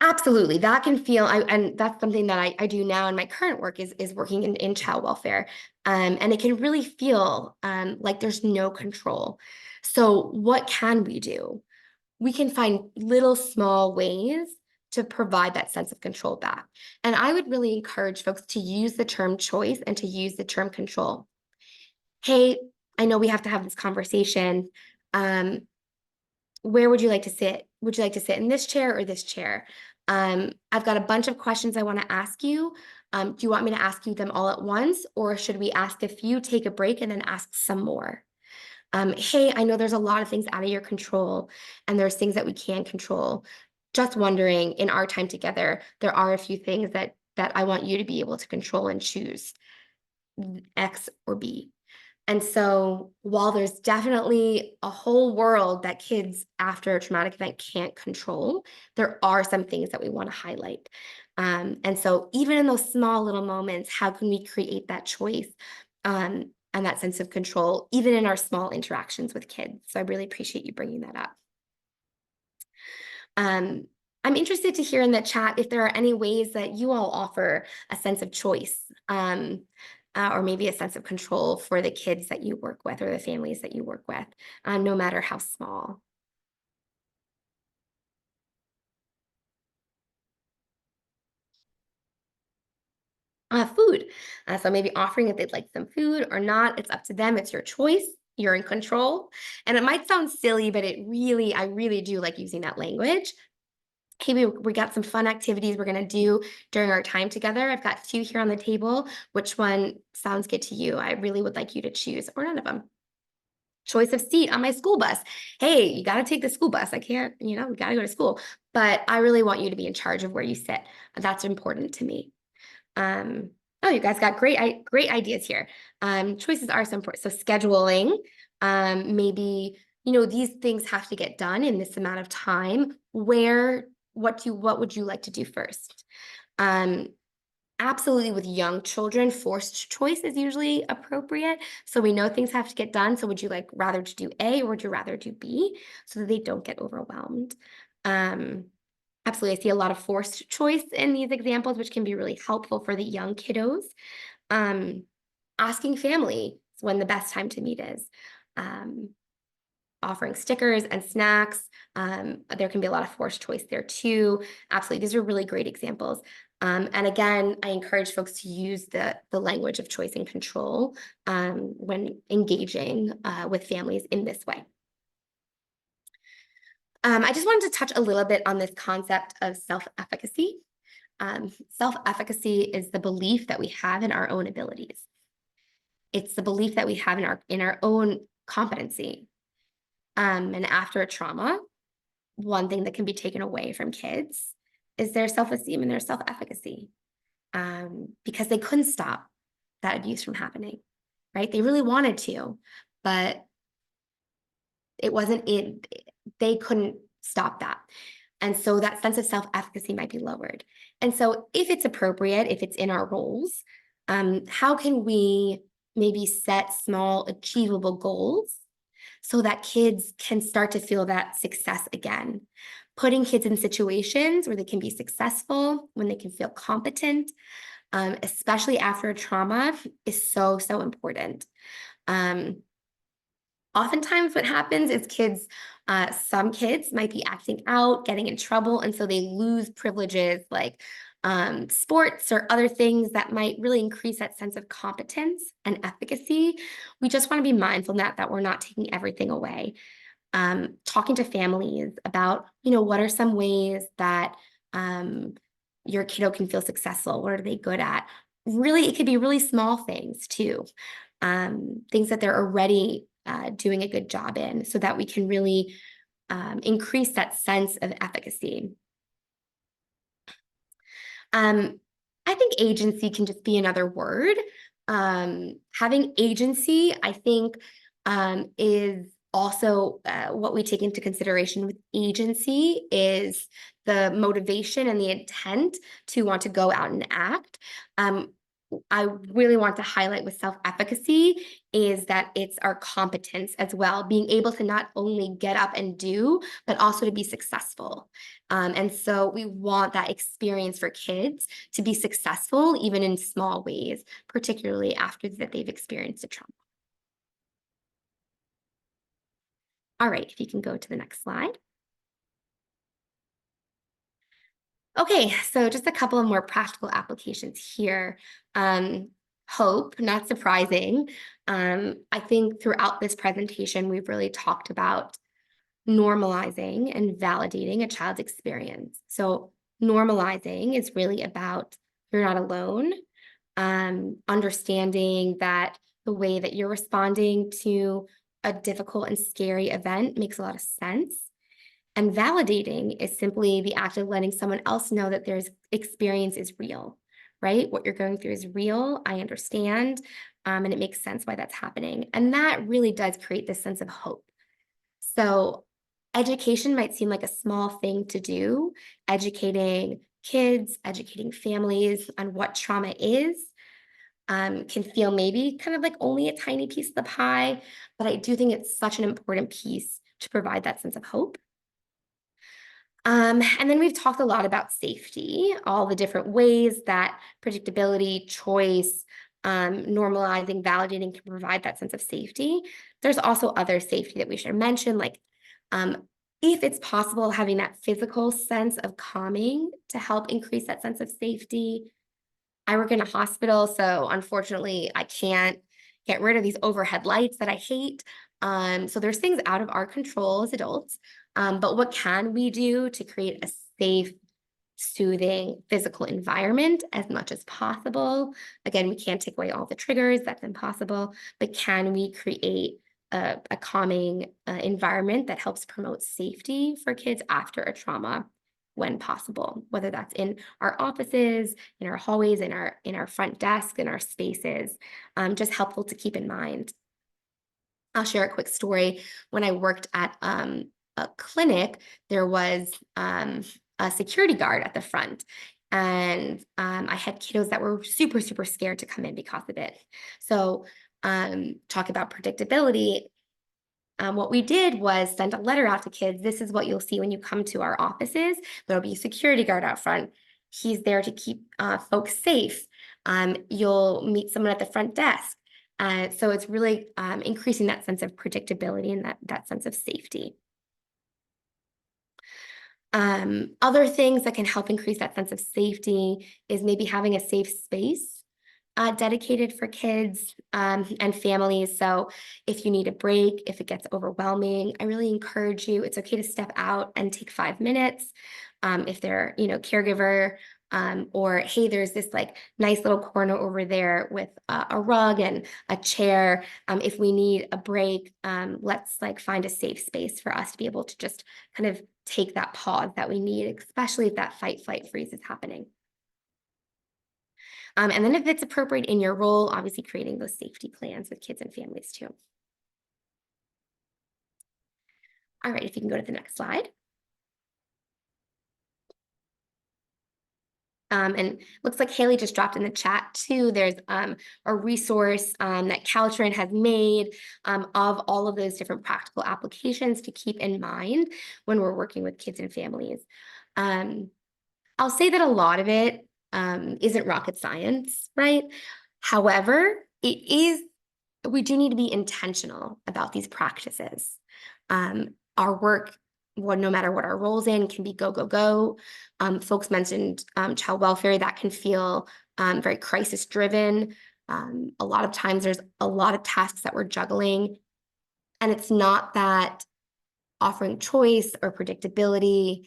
Absolutely. That can feel, and that's something that I do now in my current work is working in child welfare. And it can really feel like there's no control. So what can we do? We can find little small ways to provide that sense of control back. And I would really encourage folks to use the term choice and to use the term control. Hey, I know we have to have this conversation. Um, where would you like to sit? Would you like to sit in this chair or this chair? I've got a bunch of questions I want to ask you. Do you want me to ask you them all at once, or should we ask a few, take a break, and then ask some more? Hey, I know there's a lot of things out of your control, and there's things that we can control. Just wondering, in our time together, there are a few things that I want you to be able to control and choose X or B. And so while there's definitely a whole world that kids after a traumatic event can't control, there are some things that we want to highlight. And so even in those small little moments, how can we create that choice and that sense of control, even in our small interactions with kids? So I really appreciate you bringing that up. Um, I'm interested to hear in the chat if there are any ways that you all offer a sense of choice. Or maybe a sense of control for the kids that you work with or the families that you work with, no matter how small. Food. So maybe offering if they'd like some food or not, it's up to them. It's your choice. You're in control. And it might sound silly, but I really do like using that language. Hey, we got some fun activities we're going to do during our time together. I've got two here on the table. Which one sounds good to you? I really would like you to choose, or none of them. Choice of seat on my school bus. Hey, you got to take the school bus. I can't, we got to go to school. But I really want you to be in charge of where you sit. That's important to me. Um, oh, you guys got great ideas here. Choices are so important. So scheduling, maybe, these things have to get done in this amount of time. What would you like to do first? Absolutely, with young children, forced choice is usually appropriate. So we know things have to get done. So would you like rather to do A or would you rather do B so that they don't get overwhelmed? Absolutely, I see a lot of forced choice in these examples, which can be really helpful for the young kiddos. Asking family when the best time to meet is. Offering stickers and snacks. There can be a lot of forced choice there too. Absolutely, these are really great examples. And again, I encourage folks to use the language of choice and control when engaging with families in this way. I just wanted to touch a little bit on this concept of self-efficacy. Self-efficacy is the belief that we have in our own abilities. It's the belief that we have in our own competency. And after a trauma, one thing that can be taken away from kids is their self-esteem and their self-efficacy, because they couldn't stop that abuse from happening, right? They really wanted to, but it wasn't in, they couldn't stop that. And so that sense of self-efficacy might be lowered. And so if it's appropriate, if it's in our roles, how can we maybe set small achievable goals so that kids can start to feel that success again? Putting kids in situations where they can be successful, when they can feel competent, especially after a trauma, is so, so important. Oftentimes what happens is some kids might be acting out, getting in trouble, and so they lose privileges like sports or other things that might really increase that sense of competence and efficacy. We just want to be mindful that we're not taking everything away. Talking to families about, what are some ways that your kiddo can feel successful? What are they good at? Really, it could be really small things too. Things that they're already doing a good job in so that we can really increase that sense of efficacy. I think agency can just be another word. Having agency, I think, is also what we take into consideration with agency is the motivation and the intent to want to go out and act. I really want to highlight with self-efficacy is that it's our competence as well, being able to not only get up and do, but also to be successful. And so we want that experience for kids to be successful, even in small ways, particularly after that they've experienced a trauma. All right, if you can go to the next slide. Okay, so just a couple of more practical applications here. Hope, not surprising. I think throughout this presentation, we've really talked about normalizing and validating a child's experience. So normalizing is really about you're not alone, understanding that the way that you're responding to a difficult and scary event makes a lot of sense. And validating is simply the act of letting someone else know that their experience is real, right? What you're going through is real. I understand. And it makes sense why that's happening. And that really does create this sense of hope. So education might seem like a small thing to do, educating kids, educating families on what trauma is. Can feel maybe kind of like only a tiny piece of the pie, but I do think it's such an important piece to provide that sense of hope. And then we've talked a lot about safety, all the different ways that predictability, choice, normalizing, validating can provide that sense of safety. There's also other safety that we should mention, like if it's possible, having that physical sense of calming to help increase that sense of safety. I work in a hospital, so unfortunately, I can't get rid of these overhead lights that I hate. So there's things out of our control as adults. But what can we do to create a safe, soothing physical environment as much as possible? Again, we can't take away all the triggers, that's impossible, but can we create a calming environment that helps promote safety for kids after a trauma when possible, whether that's in our offices, in our hallways, in our front desk, in our spaces, just helpful to keep in mind. I'll share a quick story. When I worked at a clinic, there was a security guard at the front. And I had kiddos that were super, super scared to come in because of it. So talk about predictability. What we did was send a letter out to kids. This is what you'll see when you come to our offices. There'll be a security guard out front. He's there to keep folks safe. You'll meet someone at the front desk. So it's really increasing that sense of predictability and that sense of safety. Other things that can help increase that sense of safety is maybe having a safe space dedicated for kids and families. So if you need a break, if it gets overwhelming, I really encourage you, it's okay to step out and take 5 minutes. If they're, caregiver, or hey, there's this like nice little corner over there with a rug and a chair. If we need a break, let's like find a safe space for us to be able to just kind of take that pause that we need, especially if that fight, flight, freeze is happening. And then if it's appropriate in your role, obviously creating those safety plans with kids and families too. All right, if you can go to the next slide. And looks like Haley just dropped in the chat too. There's a resource that Caltrain has made of all of those different practical applications to keep in mind when we're working with kids and families. I'll say that a lot of it isn't rocket science, right? However, we do need to be intentional about these practices. Our work, no matter what our roles in, can be go, go, go. Folks mentioned child welfare, that can feel very crisis driven. A lot of times there's a lot of tasks that we're juggling. And it's not that offering choice or predictability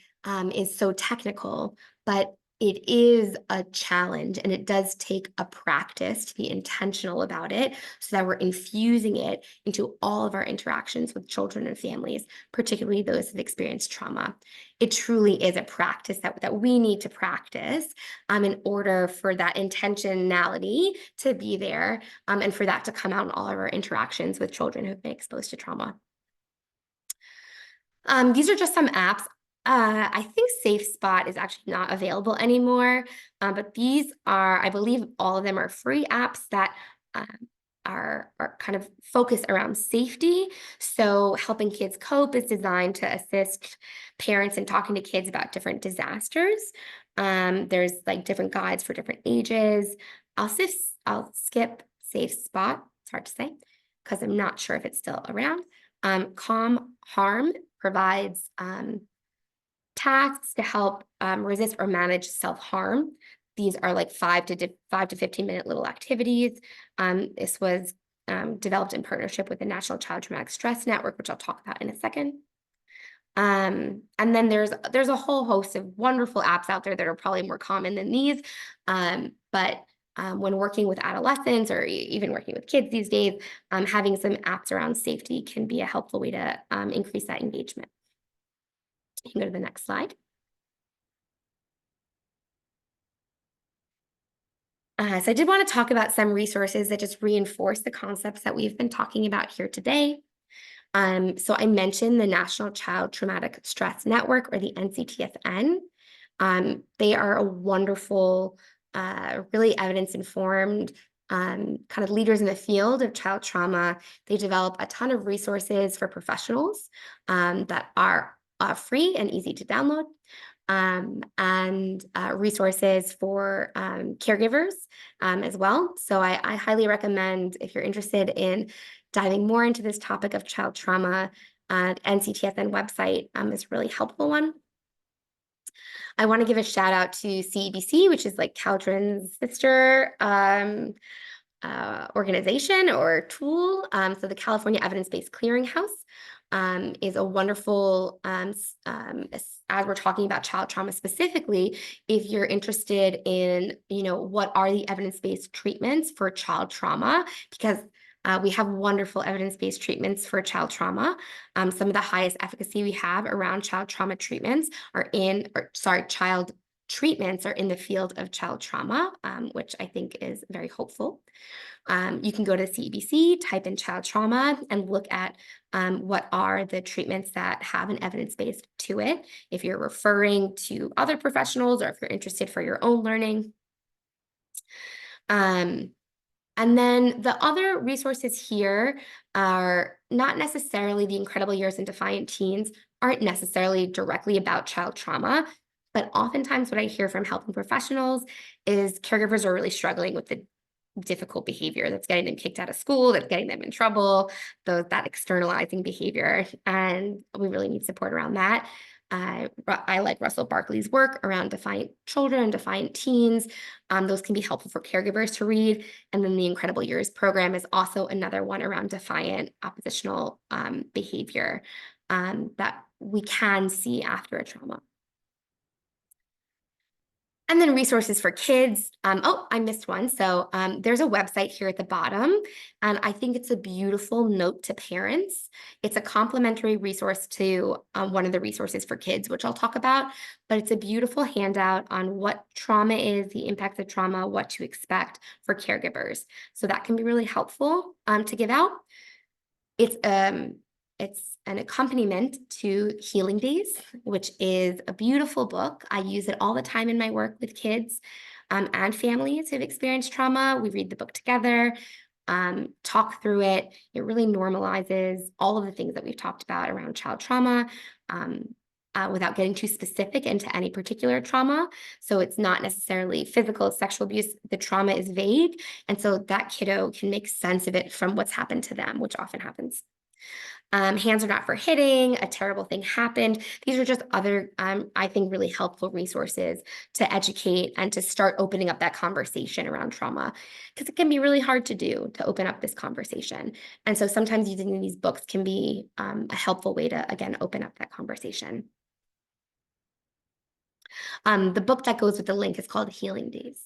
is so technical, but it is a challenge and it does take a practice to be intentional about it so that we're infusing it into all of our interactions with children and families, particularly those who've experienced trauma. It truly is a practice that we need to practice in order for that intentionality to be there and for that to come out in all of our interactions with children who've been exposed to trauma. These are just some apps. I think Safe Spot is actually not available anymore, but these are, I believe all of them are free apps that um, are kind of focused around safety. So helping kids cope is designed to assist parents in talking to kids about different disasters. There's like different guides for different ages. I'll skip Safe Spot. It's hard to say because I'm not sure if it's still around. Calm Harm provides tasks to help resist or manage self-harm. These are like 5 to 15 minute little activities. This was developed in partnership with the National Child Traumatic Stress Network, which I'll talk about in a second. And then there's a whole host of wonderful apps out there that are probably more common than these. But when working with adolescents or even working with kids these days, having some apps around safety can be a helpful way to increase that engagement. You can go to the next slide. So I did want to talk about some resources that just reinforce the concepts that we've been talking about here today. So I mentioned the National Child Traumatic Stress Network, or the NCTSN. They are a wonderful, really evidence-informed kind of leaders in the field of child trauma. They develop a ton of resources for professionals that are free and easy to download. And resources for caregivers as well. So I highly recommend, if you're interested in diving more into this topic of child trauma, NCTSN website is a really helpful one. I want to give a shout out to CEBC, which is like Caltrin's sister organization or tool. So the California Evidence-Based Clearinghouse is a wonderful, as we're talking about child trauma specifically, if you're interested in, what are the evidence-based treatments for child trauma, because we have wonderful evidence-based treatments for child trauma. Some of the highest efficacy we have around child trauma treatments child treatments are in the field of child trauma, which I think is very hopeful. You can go to CEBC, type in child trauma, and look at what are the treatments that have an evidence base to it. If you're referring to other professionals or if you're interested for your own learning. And then the other resources here are not necessarily the Incredible Years and Defiant Teens, aren't necessarily directly about child trauma, but oftentimes what I hear from helping professionals is caregivers are really struggling with the difficult behavior that's getting them kicked out of school, that's getting them in trouble, that externalizing behavior. And we really need support around that. I like Russell Barkley's work around defiant children, defiant teens. Those can be helpful for caregivers to read. And then the Incredible Years program is also another one around defiant oppositional behavior that we can see after a trauma. And then resources for kids. Oh, I missed one. So there's a website here at the bottom, and I think it's a beautiful note to parents. It's a complimentary resource to one of the resources for kids, which I'll talk about, but it's a beautiful handout on what trauma is, the impacts of trauma, what to expect for caregivers. So that can be really helpful to give out. It's an accompaniment to Healing Days, which is a beautiful book. I use it all the time in my work with kids and families who've experienced trauma. We read the book together, talk through it. It really normalizes all of the things that we've talked about around child trauma without getting too specific into any particular trauma. So it's not necessarily physical, sexual abuse. The trauma is vague. And so that kiddo can make sense of it from what's happened to them, which often happens. Hands are not for hitting, a terrible thing happened. These are just other, I think, really helpful resources to educate and to start opening up that conversation around trauma, because it can be really hard to do, to open up this conversation. And so sometimes using these books can be a helpful way to, again, open up that conversation. The book that goes with the link is called Healing Days.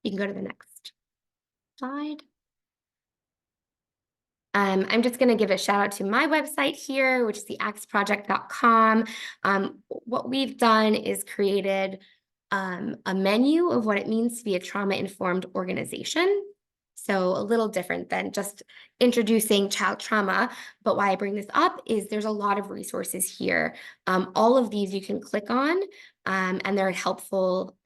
You can go to the next slide. I'm just going to give a shout out to my website here, which is theaxproject.com. What we've done is created a menu of what it means to be a trauma-informed organization. So a little different than just introducing child trauma. But why I bring this up is there's a lot of resources here. All of these you can click on, and they're helpful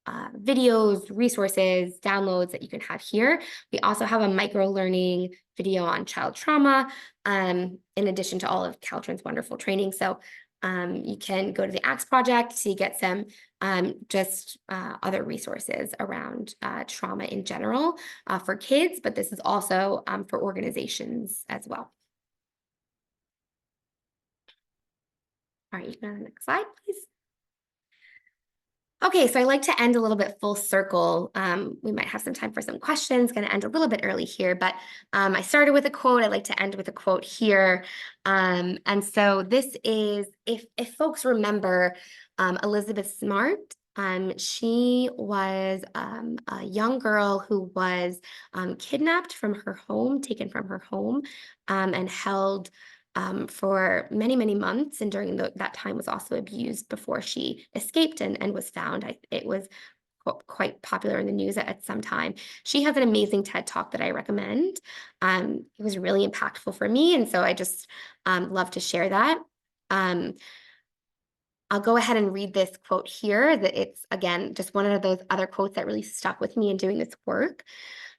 videos, resources, downloads that you can have here. We also have a micro-learning video on child trauma, in addition to all of Caltrin's wonderful training. So you can go to the ACTS project to get some other resources around trauma in general for kids, but this is also for organizations as well. All right, you can go to the next slide, please. Okay, so I like to end a little bit full circle. We might have some time for some questions, going to end a little bit early here, but I started with a quote. I like to end with a quote here. And so this is, if folks remember Elizabeth Smart, she was a young girl who was kidnapped from her home, taken from her home, and held for many, many months. And during that time was also abused before she escaped and was found. It was quite popular in the news at some time. She has an amazing TED Talk that I recommend. It was really impactful for me. And so I just love to share that. I'll go ahead and read this quote here. That it's, again, just one of those other quotes that really stuck with me in doing this work.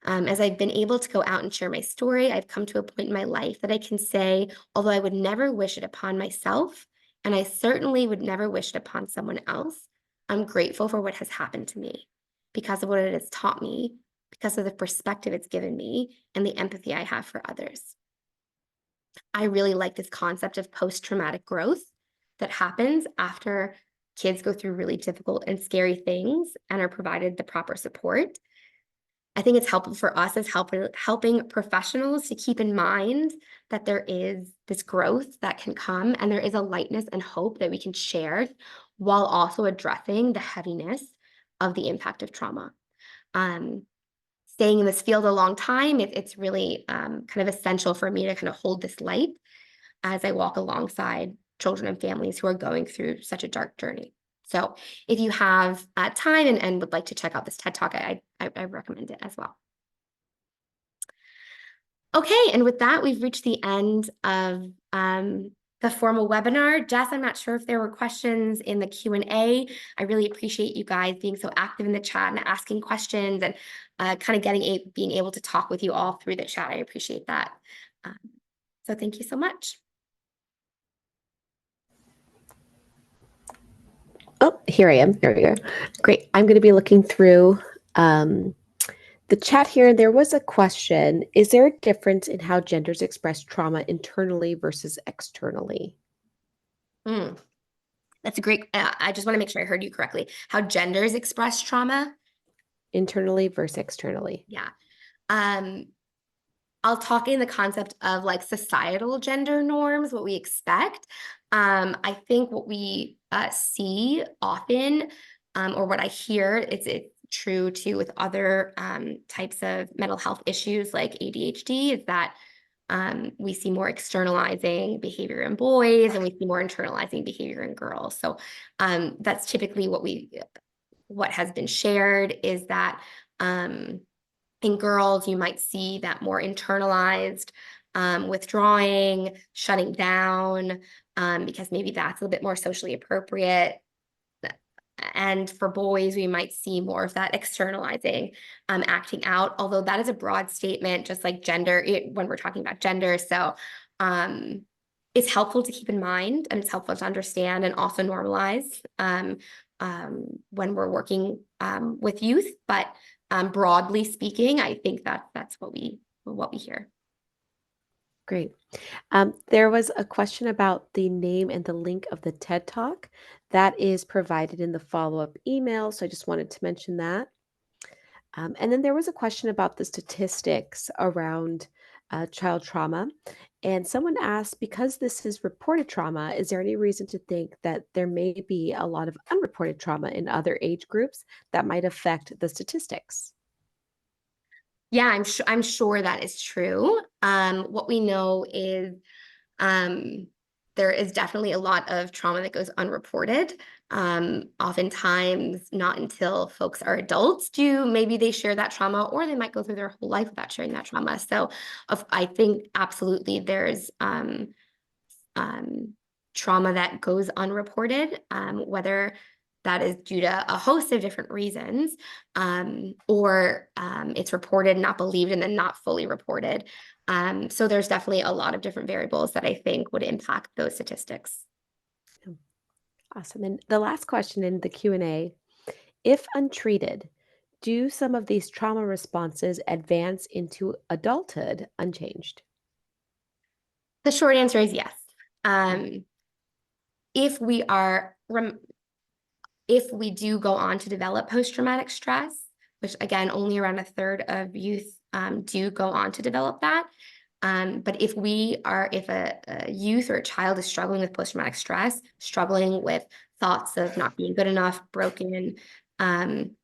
As I've been able to go out and share my story, I've come to a point in my life that I can say, although I would never wish it upon myself, and I certainly would never wish it upon someone else, I'm grateful for what has happened to me because of what it has taught me, because of the perspective it's given me, and the empathy I have for others. I really like this concept of post-traumatic growth that happens after kids go through really difficult and scary things and are provided the proper support. I think it's helpful for us as helping professionals to keep in mind that there is this growth that can come, and there is a lightness and hope that we can share while also addressing the heaviness of the impact of trauma. Staying in this field a long time, it's really kind of essential for me to kind of hold this light as I walk alongside children and families who are going through such a dark journey. So if you have time and would like to check out this TED Talk, I recommend it as well. Okay, and with that, we've reached the end of the formal webinar. Jess, I'm not sure if there were questions in the Q&A. I really appreciate you guys being so active in the chat and asking questions and kind of being able to talk with you all through the chat. I appreciate that. So thank you so much. Oh, here I am. There we go. Great. I'm going to be looking through the chat here. There was a question. Is there a difference in how genders express trauma internally versus externally? That's a great, I just want to make sure I heard you correctly. How genders express trauma? Internally versus externally. Yeah. I'll talk in the concept of like societal gender norms, what we expect. I think what we see often, or what I hear, it's true too with other types of mental health issues like ADHD, is that we see more externalizing behavior in boys and we see more internalizing behavior in girls. So that's typically what has been shared, is that in girls, you might see that more internalized withdrawing, shutting down, because maybe that's a little bit more socially appropriate. And for boys, we might see more of that externalizing, acting out, although that is a broad statement, just like gender, when we're talking about gender. So it's helpful to keep in mind, and it's helpful to understand and also normalize when we're working with youth. But broadly speaking, I think that's what we hear. Great. There was a question about the name and the link of the TED Talk that is provided in the follow-up email. So I just wanted to mention that. And then there was a question about the statistics around child trauma. And someone asked, because this is reported trauma, is there any reason to think that there may be a lot of unreported trauma in other age groups that might affect the statistics? Yeah, I'm sure that is true. What we know is there is definitely a lot of trauma that goes unreported. Oftentimes, not until folks are adults do maybe they share that trauma, or they might go through their whole life without sharing that trauma. So, I think absolutely there's um, trauma that goes unreported, whether that is due to a host of different reasons, or it's reported, not believed, and then not fully reported. So there's definitely a lot of different variables that I think would impact those statistics. Awesome. And the last question in the Q&A, if untreated, do some of these trauma responses advance into adulthood unchanged? The short answer is yes. Mm, Um, if we are if we do go on to develop post-traumatic stress, which again, only around a third of youth do go on to develop that. But if a youth or a child is struggling with post-traumatic stress, struggling with thoughts of not being good enough, broken, um,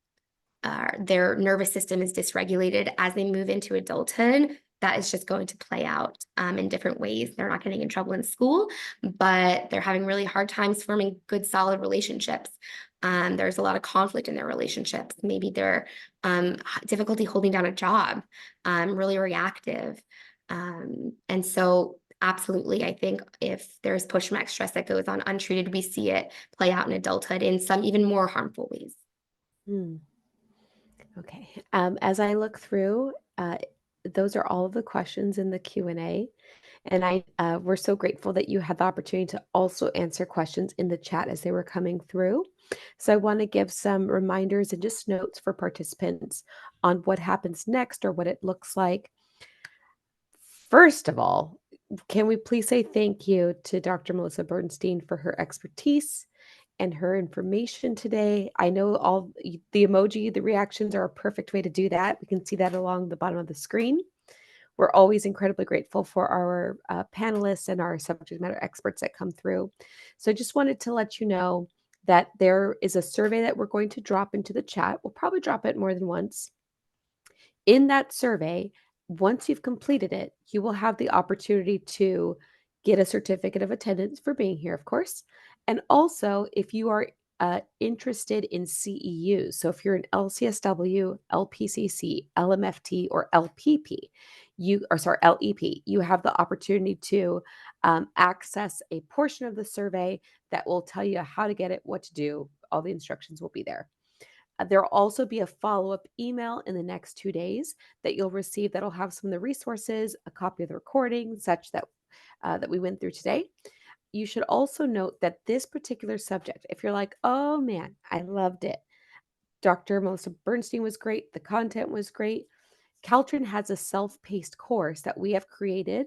their nervous system is dysregulated as they move into adulthood, that is just going to play out in different ways. They're not getting in trouble in school, but they're having really hard times forming good, solid relationships. There's a lot of conflict in their relationships. Maybe they're difficulty holding down a job, really reactive. And so absolutely, I think if there's post-traumatic stress that goes on untreated, we see it play out in adulthood in some even more harmful ways. mm. Okay. As I look through, those are all of the questions in the Q&A. And we're so grateful that you had the opportunity to also answer questions in the chat as they were coming through. So I want to give some reminders and just notes for participants on what happens next or what it looks like. First of all, can we please say thank you to Dr. Melissa Bernstein for her expertise and her information today? I know the emoji, the reactions are a perfect way to do that. We can see that along the bottom of the screen. We're always incredibly grateful for our panelists and our subject matter experts that come through. So I just wanted to let you know that there is a survey that we're going to drop into the chat. We'll probably drop it more than once. In that survey, once you've completed it, you will have the opportunity to get a certificate of attendance for being here, of course. And also, if you are interested in CEUs, so if you're an LCSW, LPCC, LMFT, or LPP, LEP, you have the opportunity to access a portion of the survey that will tell you how to get it, what to do. All the instructions will be there. There'll also be a follow-up email in the next 2 days that you'll receive that'll have some of the resources, a copy of the recording, such that we went through today. You should also note that this particular subject, if you're like, "Oh, man, I loved it. Dr. Melissa Bernstein was great. The content was great." Caltrin has a self-paced course that we have created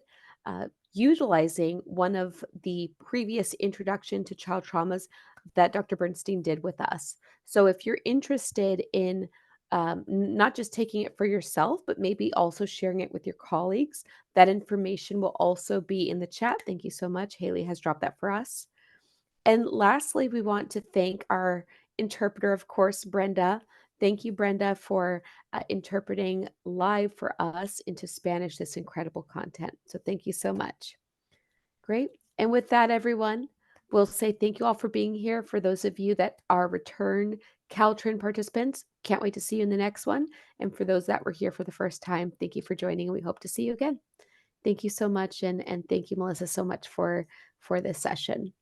utilizing one of the previous introduction to child traumas that Dr. Bernstein did with us. So if you're interested in not just taking it for yourself, but maybe also sharing it with your colleagues, that information will also be in the chat. Thank you so much. Haley has dropped that for us. And lastly, we want to thank our interpreter, of course, Brenda. Thank you, Brenda, for interpreting live for us into Spanish this incredible content. So thank you so much. Great. And with that, everyone, we'll say thank you all for being here. For those of you that are return Caltrin participants, can't wait to see you in the next one. And for those that were here for the first time, thank you for joining, and we hope to see you again. Thank you so much, and thank you, Melissa, so much for this session.